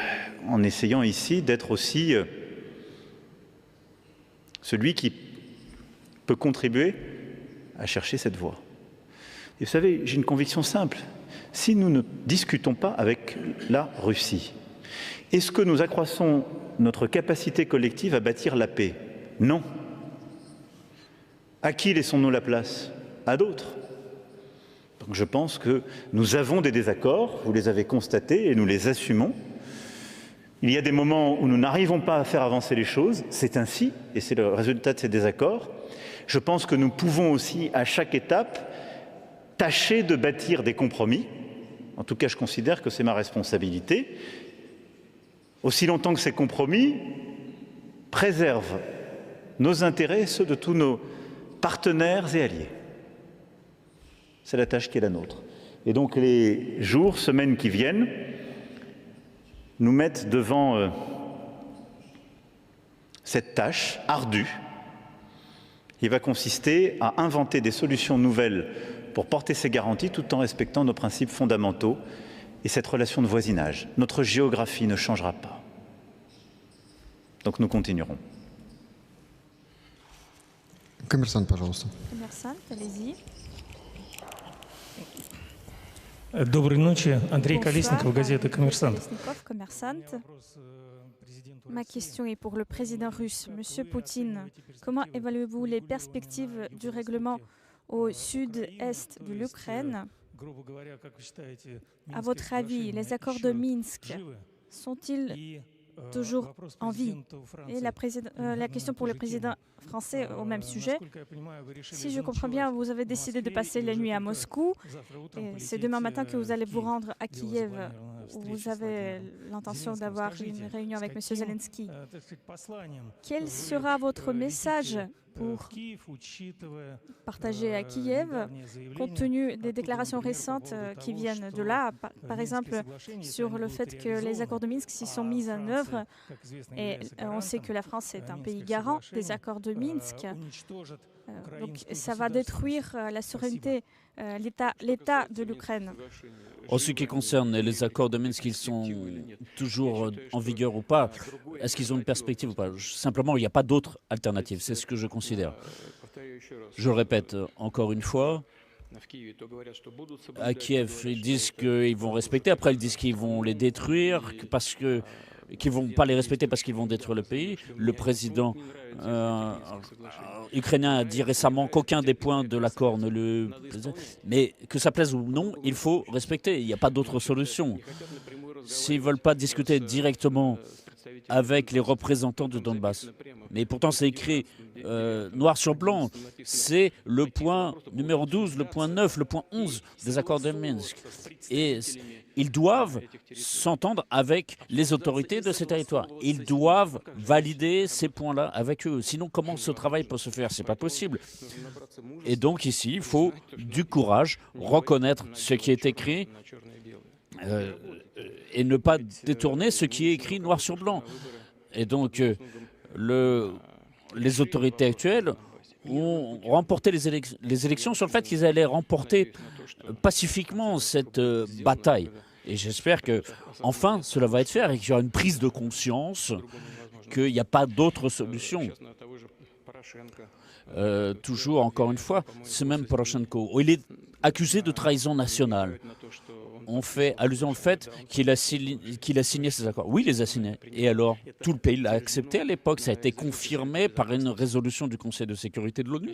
en essayant ici d'être aussi celui qui peut contribuer à chercher cette voie. Et vous savez, j'ai une conviction simple. Si nous ne discutons pas avec la Russie, est-ce que nous accroissons notre capacité collective à bâtir la paix? Non. À qui laissons-nous la place? À d'autres. Donc je pense que nous avons des désaccords, vous les avez constatés et nous les assumons. Il y a des moments où nous n'arrivons pas à faire avancer les choses, c'est ainsi, et c'est le résultat de ces désaccords. Je pense que nous pouvons aussi, à chaque étape, tâcher de bâtir des compromis. En tout cas, je considère que c'est ma responsabilité. Aussi longtemps que ces compromis préservent nos intérêts et ceux de tous nos partenaires et alliés. C'est la tâche qui est la nôtre. Et donc les jours, semaines qui viennent nous mettent devant cette tâche ardue qui va consister à inventer des solutions nouvelles pour porter ces garanties tout en respectant nos principes fondamentaux et cette relation de voisinage. Notre géographie ne changera pas. Donc nous continuerons. Коммерсант, пожалуйста. Коммерсант, allez-y. Доброй ночи. Андрей Колесников, газета «Коммерсант». Ma question est pour le président russe. Monsieur Poutine, comment évaluez-vous les perspectives du règlement au sud-est de l'Ukraine? À votre avis, les accords de Minsk sont-ils toujours en vie? Et la question pour le président français au même sujet. Si je comprends bien, vous avez décidé de passer la nuit à Moscou. C'est demain matin que vous allez vous rendre à Kiev, où vous avez l'intention d'avoir une réunion avec M. Zelensky. Quel sera votre message pour partager à Kiev, compte tenu des déclarations récentes qui viennent de là, par exemple sur le fait que les accords de Minsk s'y sont mis en œuvre, et on sait que la France est un pays garant des accords de Minsk, donc ça va détruire la souveraineté, l'État de l'Ukraine. En ce qui concerne les accords de Minsk, ils sont toujours en vigueur ou pas? Est-ce qu'ils ont une perspective ou pas? Simplement, il n'y a pas d'autre alternative, c'est ce que je considère. Je le répète encore une fois, À Kiev, ils disent qu'ils vont respecter, après ils disent qu'ils vont les détruire, qu'ils ne vont pas les respecter parce qu'ils vont détruire le pays. Le président ukrainien a dit récemment qu'aucun des points de l'accord ne le plaisait. Mais que ça plaise ou non, il faut respecter. Il n'y a pas d'autre solution. S'ils ne veulent pas discuter directement avec les représentants de Donbass. Mais pourtant, c'est écrit noir sur blanc. C'est le point numéro 12, le point 9, le point 11 des accords de Minsk. Et ils doivent s'entendre avec les autorités de ces territoires. Ils doivent valider ces points-là avec eux. Sinon, comment ce travail peut se faire? Ce n'est pas possible. Et donc ici, il faut du courage, reconnaître ce qui est écrit et ne pas détourner ce qui est écrit noir sur blanc. Et donc, les autorités actuelles ont remporté les élections sur le fait qu'ils allaient remporter pacifiquement cette bataille. Et j'espère que, enfin, cela va être fait et qu'il y aura une prise de conscience qu'il n'y a pas d'autre solution. Toujours, encore une fois, c'est même Poroshenko. Il est accusé de trahison nationale. On fait allusion au fait qu'il a signé ces accords. Oui, il les a signés. Et alors, tout le pays l'a accepté à l'époque. Ça a été confirmé par une résolution du Conseil de sécurité de l'ONU.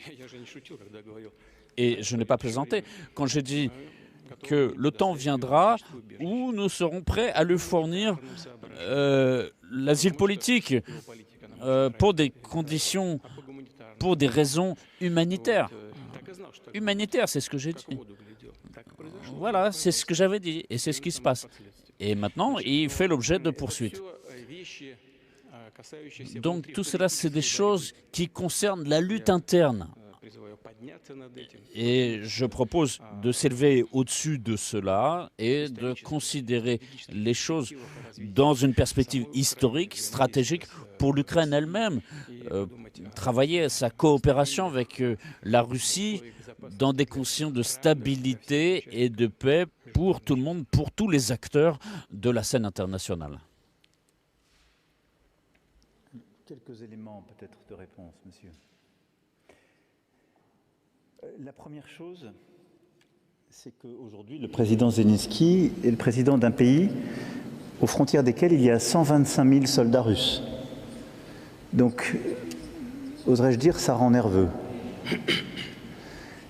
Et je n'ai pas plaisanté quand j'ai dit que le temps viendra où nous serons prêts à lui fournir l'asile politique pour des conditions, pour des raisons humanitaires. Humanitaires, c'est ce que j'ai dit. Voilà, c'est ce que j'avais dit et c'est ce qui se passe. Et maintenant, il fait l'objet de poursuites. Donc tout cela, c'est des choses qui concernent la lutte interne. Et je propose de s'élever au-dessus de cela et de considérer les choses dans une perspective historique, stratégique pour l'Ukraine elle-même. Travailler à sa coopération avec la Russie dans des conditions de stabilité et de paix pour tout le monde, pour tous les acteurs de la scène internationale. Quelques éléments peut-être de réponse, monsieur. La première chose, c'est qu'aujourd'hui, le président Zelensky est le président d'un pays aux frontières desquels il y a 125 000 soldats russes. Donc, oserais-je dire, ça rend nerveux.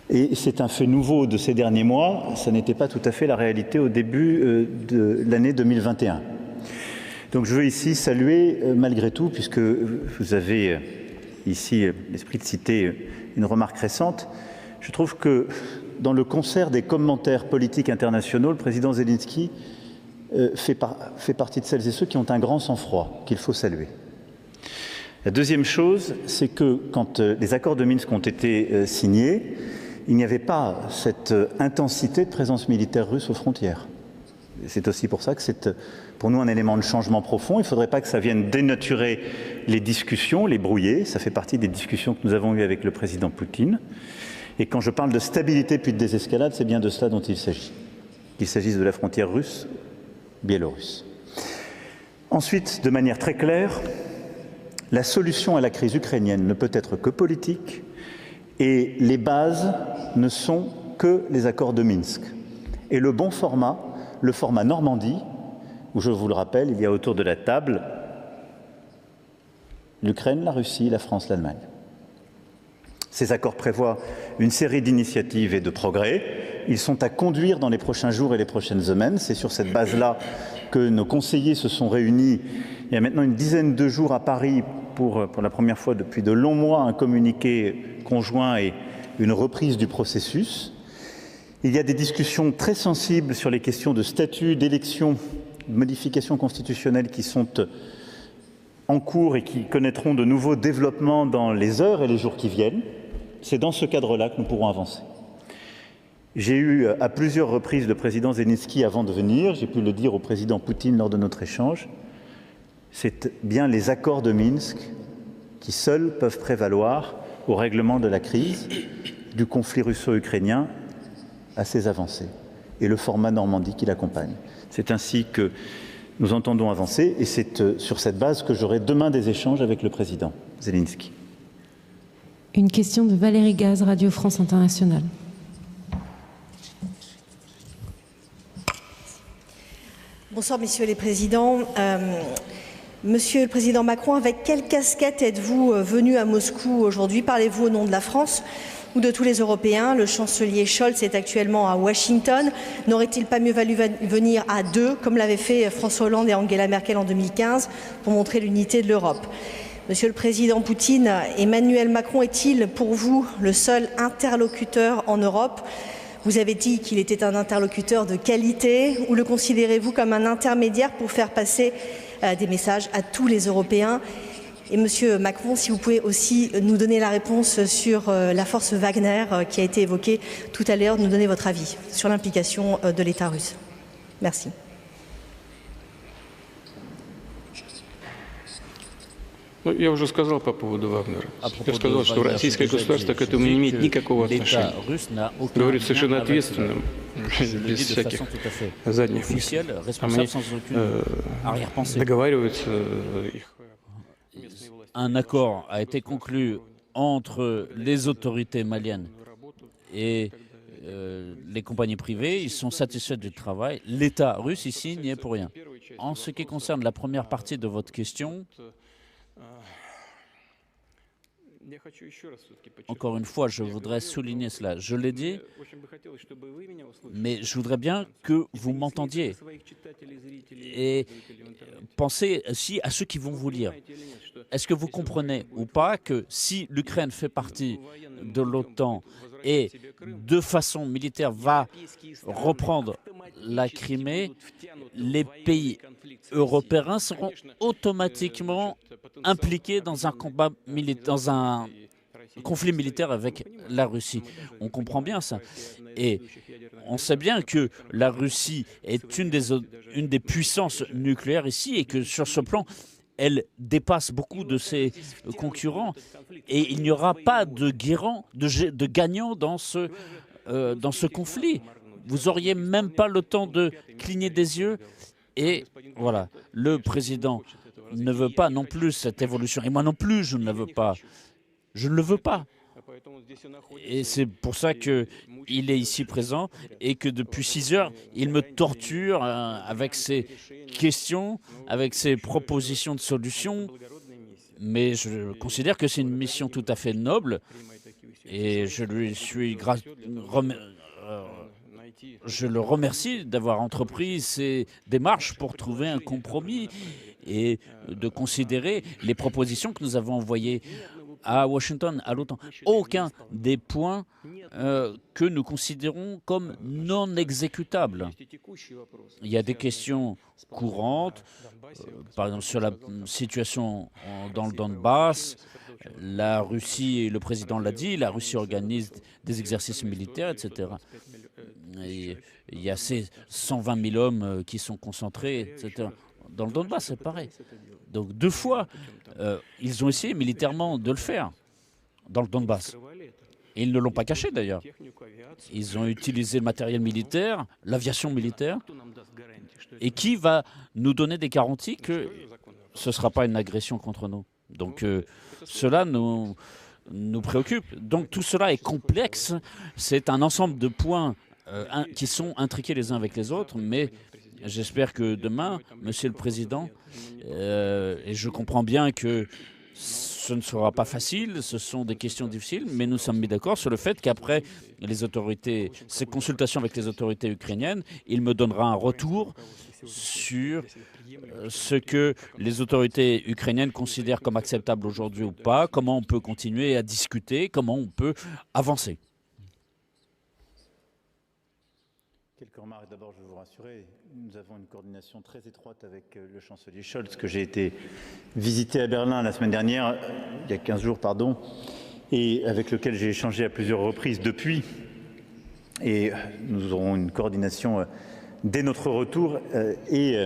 Et c'est un fait nouveau de ces derniers mois, ça n'était pas tout à fait la réalité au début de l'année 2021. Donc je veux ici saluer, malgré tout, puisque vous avez ici l'esprit de citer une remarque récente, je trouve que dans le concert des commentaires politiques internationaux, le président Zelensky fait partie de celles et ceux qui ont un grand sang-froid, qu'il faut saluer. La deuxième chose, c'est que quand les accords de Minsk ont été signés, il n'y avait pas cette intensité de présence militaire russe aux frontières. C'est aussi pour ça que c'est pour nous un élément de changement profond. Il ne faudrait pas que ça vienne dénaturer les discussions, les brouiller. Ça fait partie des discussions que nous avons eues avec le président Poutine. Et quand je parle de stabilité puis de désescalade, c'est bien de cela dont il s'agit. Qu'il s'agisse de la frontière russe-biélorusse. Ensuite, de manière très claire, la solution à la crise ukrainienne ne peut être que politique et les bases ne sont que les accords de Minsk. Et le bon format, le format Normandie, où je vous le rappelle, il y a autour de la table l'Ukraine, la Russie, la France, l'Allemagne. Ces accords prévoient une série d'initiatives et de progrès. Ils sont à conduire dans les prochains jours et les prochaines semaines. C'est sur cette base-là que nos conseillers se sont réunis il y a maintenant une dizaine de jours à Paris pour la première fois depuis de longs mois un communiqué conjoint et une reprise du processus. Il y a des discussions très sensibles sur les questions de statut, d'élection, de modifications constitutionnelles qui sont en cours et qui connaîtront de nouveaux développements dans les heures et les jours qui viennent. C'est dans ce cadre-là que nous pourrons avancer. J'ai eu à plusieurs reprises le président Zelensky avant de venir, j'ai pu le dire au président Poutine lors de notre échange, c'est bien les accords de Minsk qui seuls peuvent prévaloir au règlement de la crise, du conflit russo-ukrainien à ses avancées, et le format Normandie qui l'accompagne. C'est ainsi que nous entendons avancer, et c'est sur cette base que j'aurai demain des échanges avec le président Zelensky. Une question de Valérie Gaz, Radio France Internationale. Bonsoir, messieurs les présidents. Monsieur le président Macron, avec quelle casquette êtes-vous venu à Moscou aujourd'hui? Parlez-vous au nom de la France ou de tous les Européens? Le chancelier Scholz est actuellement à Washington. N'aurait-il pas mieux valu venir à deux, comme l'avaient fait François Hollande et Angela Merkel en 2015, pour montrer l'unité de l'Europe? Monsieur le président Poutine, Emmanuel Macron est-il pour vous le seul interlocuteur en Europe? Vous avez dit qu'il était un interlocuteur de qualité, ou le considérez-vous comme un intermédiaire pour faire passer des messages à tous les Européens? Et Monsieur Macron, si vous pouvez aussi nous donner la réponse sur la force Wagner qui a été évoquée tout à l'heure, nous donner votre avis sur l'implication de l'État russe. Merci. Ну, я уже сказал по поводу Вагнера. Я сказал, что российское государство к этому не имеет никакого отношения. Говорит совершенно ответственным, без всяких задних мыслей. А мне договариваются их местные власти. Un accord a été conclu entre les autorités maliennes et les compagnies privées. Ils sont satisfaits du travail. L'État russe ici n'y est pour rien. En ce qui concerne la première partie de votre question, encore une fois, je voudrais souligner cela. Je l'ai dit, mais je voudrais bien que vous m'entendiez. Et pensez aussi à ceux qui vont vous lire. Est-ce que vous comprenez ou pas que si l'Ukraine fait partie de l'OTAN et de façon militaire va reprendre la Crimée, les pays européens seront automatiquement impliqués dans un combat dans un conflit militaire avec la Russie. On comprend bien ça. Et on sait bien que la Russie est une des puissances nucléaires ici et que sur ce plan, elle dépasse beaucoup de ses concurrents. Et il n'y aura pas de gagnant dans ce conflit. Vous n'auriez même pas le temps de cligner des yeux. Et voilà, le président ne veut pas non plus cette évolution. Et moi non plus, je ne la veux pas. Je ne le veux pas. Et c'est pour ça qu'il est ici présent et que depuis 6 heures, il me torture avec ses questions, avec ses propositions de solutions. Mais je considère que c'est une mission tout à fait noble et je le remercie d'avoir entrepris ces démarches pour trouver un compromis et de considérer les propositions que nous avons envoyées à Washington, à l'OTAN. Aucun des points que nous considérons comme non exécutables. Il y a des questions courantes, par exemple sur la situation dans le Donbass. La Russie, le président l'a dit, la Russie organise des exercices militaires, etc. Et il y a ces 120 000 hommes qui sont concentrés, etc. Dans le Donbass, c'est pareil. Donc 2 fois, ils ont essayé militairement de le faire dans le Donbass. Et ils ne l'ont pas caché d'ailleurs. Ils ont utilisé le matériel militaire, l'aviation militaire. Et qui va nous donner des garanties que ce ne sera pas une agression contre nous? Donc cela nous préoccupe. Donc tout cela est complexe. C'est un ensemble de points qui sont intriqués les uns avec les autres, mais j'espère que demain, Monsieur le Président, et je comprends bien que ce ne sera pas facile, ce sont des questions difficiles, mais nous sommes mis d'accord sur le fait qu'après ces consultations avec les autorités ukrainiennes, il me donnera un retour sur ce que les autorités ukrainiennes considèrent comme acceptable aujourd'hui ou pas, comment on peut continuer à discuter, comment on peut avancer. Quelques remarques. D'abord, je veux vous rassurer, nous avons une coordination très étroite avec le chancelier Scholz, que j'ai été visiter à Berlin la semaine dernière, il y a 15 jours, pardon, et avec lequel j'ai échangé à plusieurs reprises depuis. Et nous aurons une coordination dès notre retour et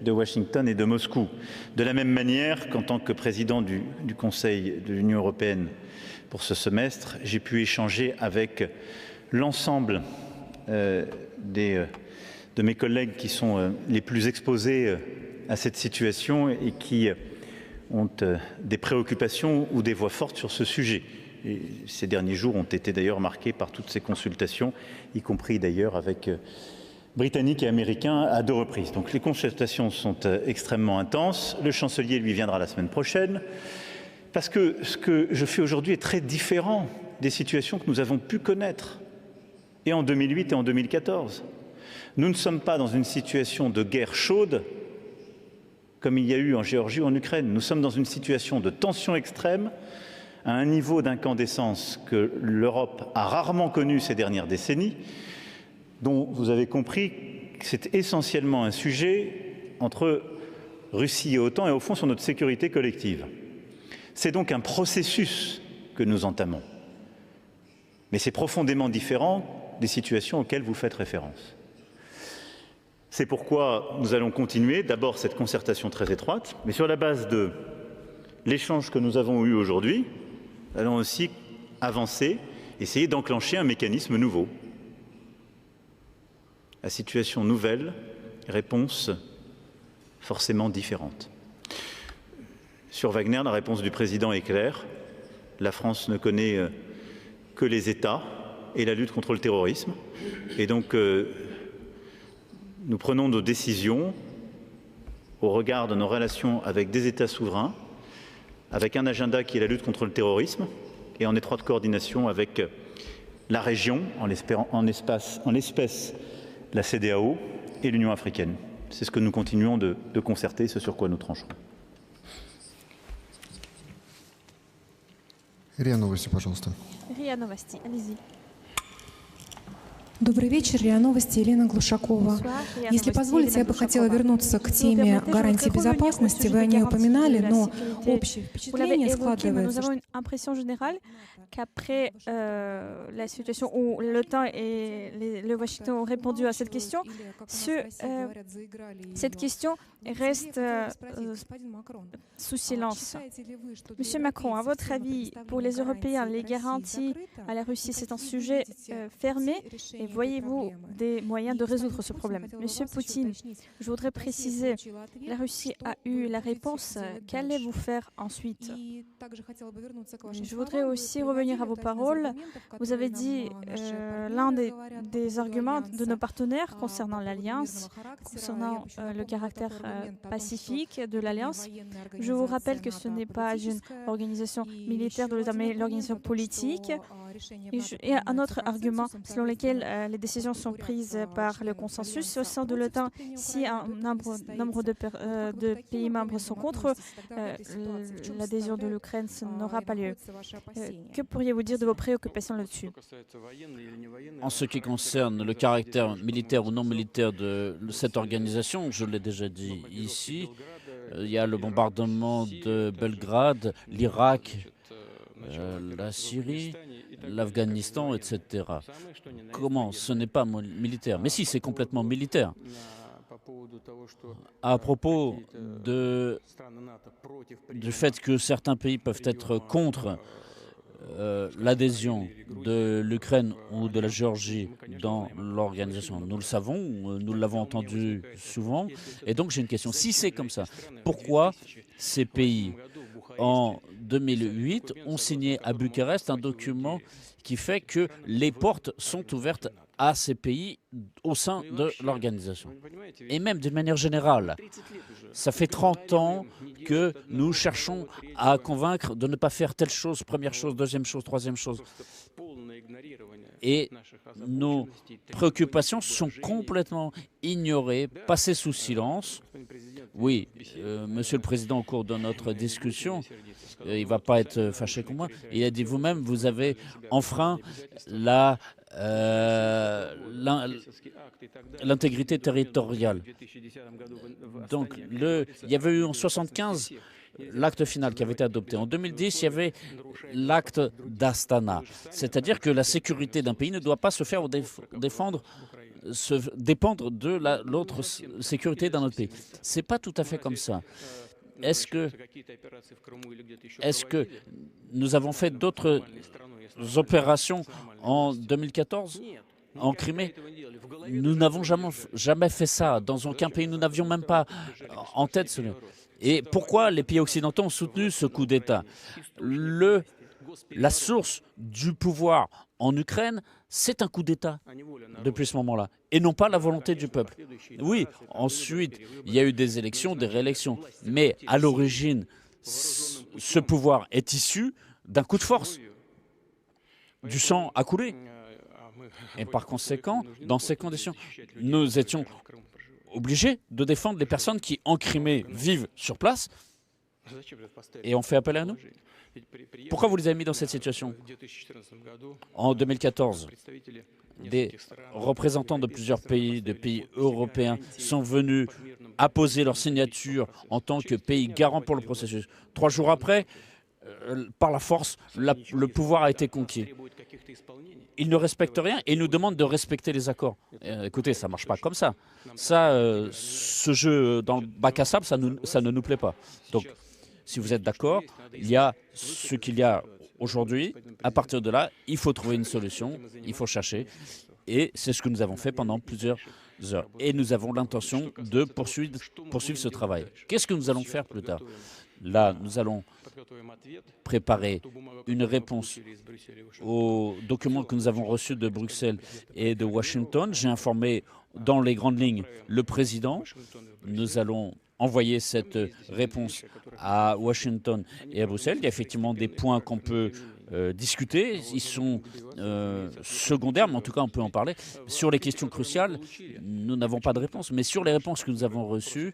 de Washington et de Moscou. De la même manière qu'en tant que président du Conseil de l'Union européenne pour ce semestre, j'ai pu échanger avec l'ensemble de mes collègues qui sont les plus exposés à cette situation et qui ont des préoccupations ou des voix fortes sur ce sujet. Et ces derniers jours ont été d'ailleurs marqués par toutes ces consultations, y compris d'ailleurs avec britanniques et américains à 2 reprises. Donc les consultations sont extrêmement intenses. Le chancelier, lui, viendra la semaine prochaine. Parce que ce que je fais aujourd'hui est très différent des situations que nous avons pu connaître, et en 2008 et en 2014. Nous ne sommes pas dans une situation de guerre chaude, comme il y a eu en Géorgie ou en Ukraine. Nous sommes dans une situation de tension extrême, à un niveau d'incandescence que l'Europe a rarement connu ces dernières décennies, dont vous avez compris que c'est essentiellement un sujet entre Russie et OTAN et au fond sur notre sécurité collective. C'est donc un processus que nous entamons. Mais c'est profondément différent des situations auxquelles vous faites référence. C'est pourquoi nous allons continuer d'abord cette concertation très étroite, mais sur la base de l'échange que nous avons eu aujourd'hui, nous allons aussi avancer, essayer d'enclencher un mécanisme nouveau. À situation nouvelle, réponse forcément différente. Sur Wagner, la réponse du président est claire. La France ne connaît que les États et la lutte contre le terrorisme. Et donc, nous prenons nos décisions au regard de nos relations avec des États souverains, avec un agenda qui est la lutte contre le terrorisme et en étroite coordination avec la région, en l'espèce la CEDEAO et l'Union africaine. C'est ce que nous continuons de concerter, ce sur quoi nous trancherons. РИА Новости, пожалуйста. РИА Новости, allez-y. Добрый вечер, РИА Новости, Елена Глушакова. Если позволите, я бы хотела вернуться к теме гарантии безопасности. Вы о ней упоминали, но общее впечатление складывается. Nous avons une impression générale qu'après la situation où l'OTAN et le Washington ont répondu à cette question, cette question reste sous silence. Monsieur Macron, à votre avis, pour les Européens, les garanties à la Russie, c'est un sujet fermé et voyez-vous des moyens de résoudre ce problème? Monsieur Poutine, je voudrais préciser, la Russie a eu la réponse, qu'allez-vous faire ensuite? Je voudrais aussi revenir à vos paroles. Vous avez dit l'un des arguments de nos partenaires concernant l'Alliance, concernant le caractère pacifique de l'Alliance. Je vous rappelle que ce n'est pas une organisation militaire de l'OTAN, mais l'organisation politique. Et un autre argument selon lequel les décisions sont prises par le consensus au sein de l'OTAN, si un nombre de pays membres sont contre l'adhésion de l'Ukraine, ça n'aura pas lieu. Que pourriez-vous dire de vos préoccupations là-dessus? En ce qui concerne le caractère militaire ou non militaire de cette organisation, je l'ai déjà dit ici, il y a le bombardement de Belgrade, l'Irak, la Syrie, l'Afghanistan, etc. Comment? Ce n'est pas militaire. Mais si, c'est complètement militaire. À propos du fait que certains pays peuvent être contre l'adhésion de l'Ukraine ou de la Géorgie dans l'organisation. Nous le savons, nous l'avons entendu souvent. Et donc j'ai une question. Si c'est comme ça, pourquoi ces pays, en 2008, ont signé à Bucarest un document qui fait que les portes sont ouvertes à ces pays au sein de l'organisation? Et même de manière générale, ça fait 30 ans que nous cherchons à convaincre de ne pas faire telle chose, première chose, deuxième chose, troisième chose. Et nos préoccupations sont complètement ignorées, passées sous silence. Oui, Monsieur le Président, au cours de notre discussion, il ne va pas être fâché contre moi, il a dit vous-même, vous avez enfreint l'intégrité territoriale. Donc, il y avait eu en 1975 l'acte final qui avait été adopté. En 2010, il y avait l'acte d'Astana. C'est-à-dire que la sécurité d'un pays ne doit pas se faire dépendre de l'autre sécurité d'un autre pays. Ce n'est pas tout à fait comme ça. Est-ce que nous avons fait d'autres opérations en 2014 en Crimée? Nous n'avons jamais fait ça. Dans aucun pays, nous n'avions même pas en tête cela. Et pourquoi les pays occidentaux ont soutenu ce coup d'État? La source du pouvoir en Ukraine, c'est un coup d'État depuis ce moment-là, et non pas la volonté du peuple. Oui, ensuite, il y a eu des élections, des réélections, mais à l'origine, ce pouvoir est issu d'un coup de force. Du sang a coulé. Et par conséquent, dans ces conditions, nous étions obligés de défendre les personnes qui, en Crimée, vivent sur place et ont fait appel à nous. Pourquoi vous les avez mis dans cette situation? En 2014, des représentants de plusieurs pays, de pays européens, sont venus apposer leur signature en tant que pays garant pour le processus. 3 jours après, par la force, le pouvoir a été conquis. Ils ne respectent rien et ils nous demandent de respecter les accords. Écoutez, ça ne marche pas comme ça. Ce jeu dans le bac à sable, ça ne nous plaît pas. Donc, si vous êtes d'accord, il y a ce qu'il y a aujourd'hui. À partir de là, il faut trouver une solution, il faut chercher. Et c'est ce que nous avons fait pendant plusieurs heures. Et nous avons l'intention de poursuivre ce travail. Qu'est-ce que nous allons faire plus tard? Là, nous allons préparer une réponse aux documents que nous avons reçus de Bruxelles et de Washington. J'ai informé dans les grandes lignes le président. Nous allons envoyer cette réponse à Washington et à Bruxelles. Il y a effectivement des points qu'on peut discuter. Ils sont secondaires, mais en tout cas, on peut en parler. Sur les questions cruciales, nous n'avons pas de réponse. Mais sur les réponses que nous avons reçues,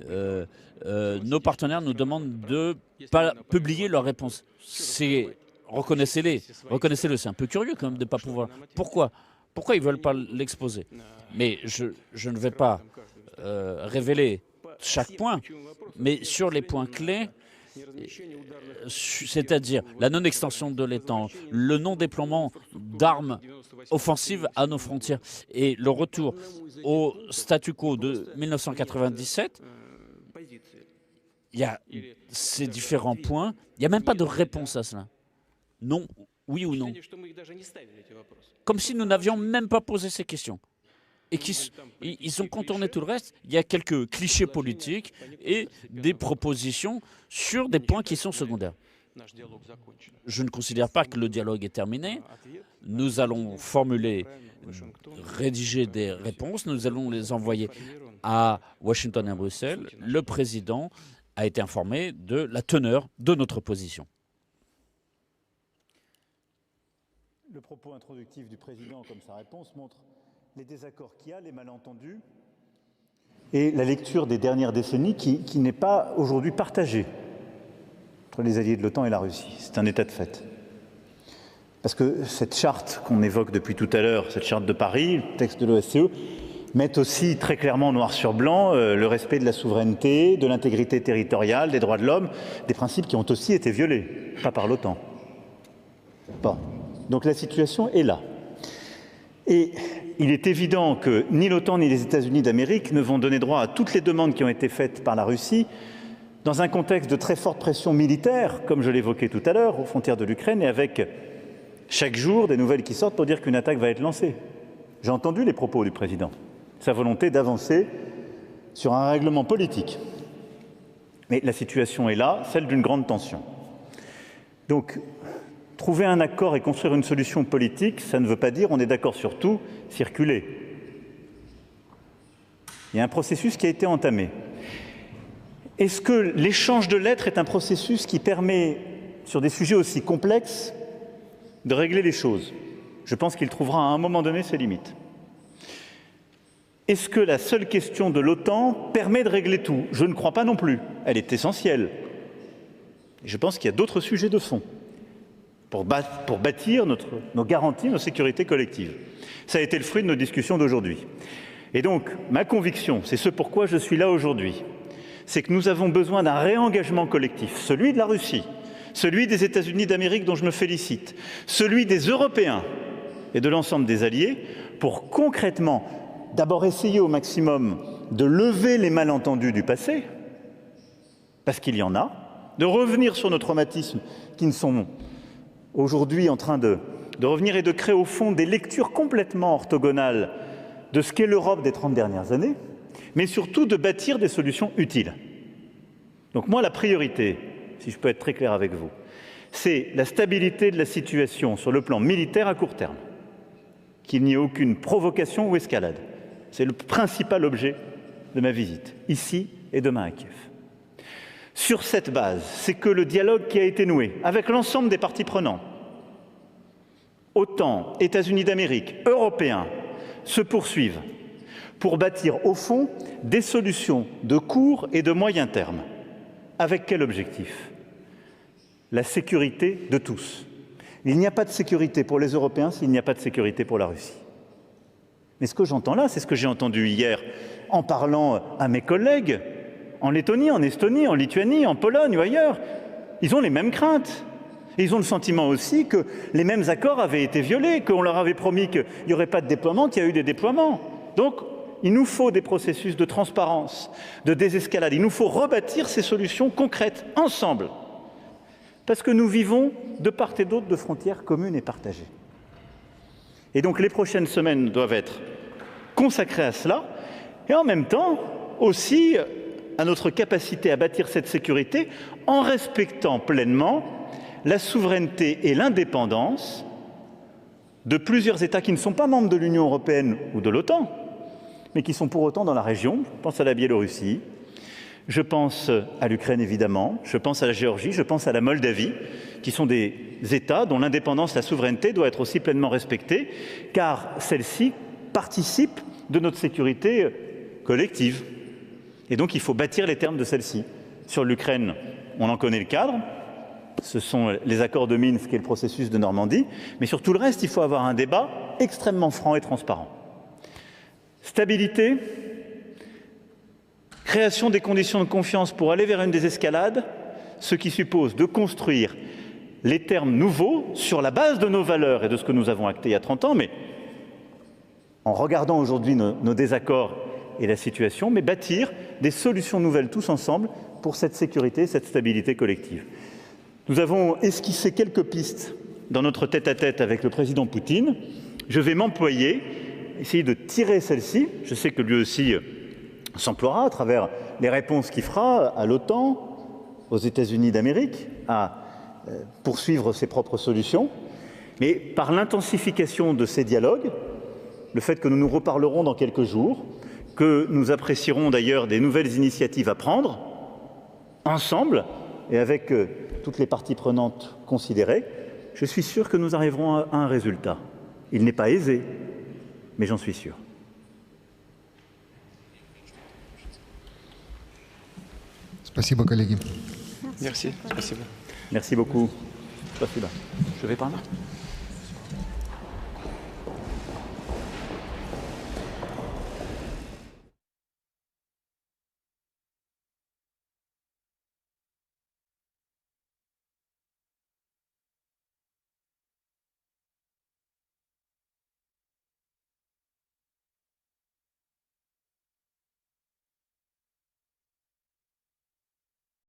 nos partenaires nous demandent de ne pas publier leurs réponses. Reconnaissez-les, c'est un peu curieux quand même de ne pas pouvoir. Pourquoi ils ne veulent pas l'exposer? Mais je ne vais pas révéler chaque point, mais sur les points clés, c'est-à-dire la non-extension de l'OTAN, le non-déploiement d'armes offensives à nos frontières et le retour au statu quo de 1997, il y a ces différents points, il n'y a même pas de réponse à cela. Non, oui ou non. Comme si nous n'avions même pas posé ces questions. Et ils ont contourné tout le reste. Il y a quelques clichés politiques et des propositions sur des points qui sont secondaires. Je ne considère pas que le dialogue est terminé. Nous allons rédiger des réponses. Nous allons les envoyer à Washington et à Bruxelles. Le président a été informé de la teneur de notre position. Le propos introductif du président, comme sa réponse, montre les désaccords qu'il y a, les malentendus, et la lecture des dernières décennies qui n'est pas aujourd'hui partagée entre les alliés de l'OTAN et la Russie. C'est un état de fait. Parce que cette charte qu'on évoque depuis tout à l'heure, cette charte de Paris, le texte de l'OSCE, met aussi très clairement noir sur blanc le respect de la souveraineté, de l'intégrité territoriale, des droits de l'homme, des principes qui ont aussi été violés, pas par l'OTAN. Bon. Donc la situation est là. Et il est évident que ni l'OTAN ni les États-Unis d'Amérique ne vont donner droit à toutes les demandes qui ont été faites par la Russie dans un contexte de très forte pression militaire, comme je l'évoquais tout à l'heure, aux frontières de l'Ukraine, et avec chaque jour des nouvelles qui sortent pour dire qu'une attaque va être lancée. J'ai entendu les propos du président, sa volonté d'avancer sur un règlement politique. Mais la situation est là, celle d'une grande tension. Donc, trouver un accord et construire une solution politique, ça ne veut pas dire on est d'accord sur tout, circuler. Il y a un processus qui a été entamé. Est-ce que l'échange de lettres est un processus qui permet, sur des sujets aussi complexes, de régler les choses? Je pense qu'il trouvera à un moment donné ses limites. Est-ce que la seule question de l'OTAN permet de régler tout? Je ne crois pas non plus. Elle est essentielle. Je pense qu'il y a d'autres sujets de fond pour bâtir nos garanties, nos sécurités collectives. Ça a été le fruit de nos discussions d'aujourd'hui. Et donc, ma conviction, c'est ce pourquoi je suis là aujourd'hui, c'est que nous avons besoin d'un réengagement collectif, celui de la Russie, celui des États-Unis d'Amérique dont je me félicite, celui des Européens et de l'ensemble des alliés, pour concrètement, d'abord essayer au maximum de lever les malentendus du passé, parce qu'il y en a, de revenir sur nos traumatismes qui ne sont aujourd'hui en train de revenir et de créer au fond des lectures complètement orthogonales de ce qu'est l'Europe des 30 dernières années, mais surtout de bâtir des solutions utiles. Donc moi, la priorité, si je peux être très clair avec vous, c'est la stabilité de la situation sur le plan militaire à court terme. qu'il n'y ait aucune provocation ou escalade. C'est le principal objet de ma visite, ici et demain à Kiev. Sur cette base, c'est que le dialogue qui a été noué avec l'ensemble des parties prenantes, OTAN, États-Unis d'Amérique, Européens, se poursuivent pour bâtir au fond des solutions de court et de moyen terme. Avec quel objectif? La sécurité de tous. Il n'y a pas de sécurité pour les Européens s'il n'y a pas de sécurité pour la Russie. Mais ce que j'entends là, c'est ce que j'ai entendu hier en parlant à mes collègues en Lettonie, en Estonie, en Lituanie, en Pologne ou ailleurs. Ils ont les mêmes craintes. Et ils ont le sentiment aussi que les mêmes accords avaient été violés, qu'on leur avait promis qu'il n'y aurait pas de déploiement, qu'il y a eu des déploiements. Donc, il nous faut des processus de transparence, de désescalade. Il nous faut rebâtir ces solutions concrètes, ensemble. Parce que nous vivons de part et d'autre de frontières communes et partagées. Et donc, les prochaines semaines doivent être consacrées à cela, et en même temps, aussi à notre capacité à bâtir cette sécurité en respectant pleinement la souveraineté et l'indépendance de plusieurs États qui ne sont pas membres de l'Union européenne ou de l'OTAN, mais qui sont pour autant dans la région. Je pense à la Biélorussie, je pense à l'Ukraine évidemment, je pense à la Géorgie, je pense à la Moldavie, qui sont des États dont l'indépendance, la souveraineté doit être aussi pleinement respectée, car celles-ci participent de notre sécurité collective. Et donc il faut bâtir les termes de celle-ci. Sur l'Ukraine, on en connaît le cadre, ce sont les accords de Minsk et le processus de Normandie, mais sur tout le reste, il faut avoir un débat extrêmement franc et transparent. Stabilité, création des conditions de confiance pour aller vers une désescalade, ce qui suppose de construire les termes nouveaux sur la base de nos valeurs et de ce que nous avons acté il y a 30 ans, mais en regardant aujourd'hui nos désaccords et la situation, mais bâtir des solutions nouvelles tous ensemble pour cette sécurité, cette stabilité collective. Nous avons esquissé quelques pistes dans notre tête-à-tête avec le président Poutine. Je vais m'employer, essayer de tirer celle-ci. Je sais que lui aussi s'emploiera à travers les réponses qu'il fera à l'OTAN, aux États-Unis d'Amérique, à poursuivre ses propres solutions. Mais par l'intensification de ces dialogues, le fait que nous nous reparlerons dans quelques jours, que nous apprécierons d'ailleurs des nouvelles initiatives à prendre, ensemble, et avec toutes les parties prenantes considérées, je suis sûr que nous arriverons à un résultat. Il n'est pas aisé, mais j'en suis sûr. Спасибо, коллеги. Merci. Спасибо. Merci beaucoup. Спасибо. Je vais par là.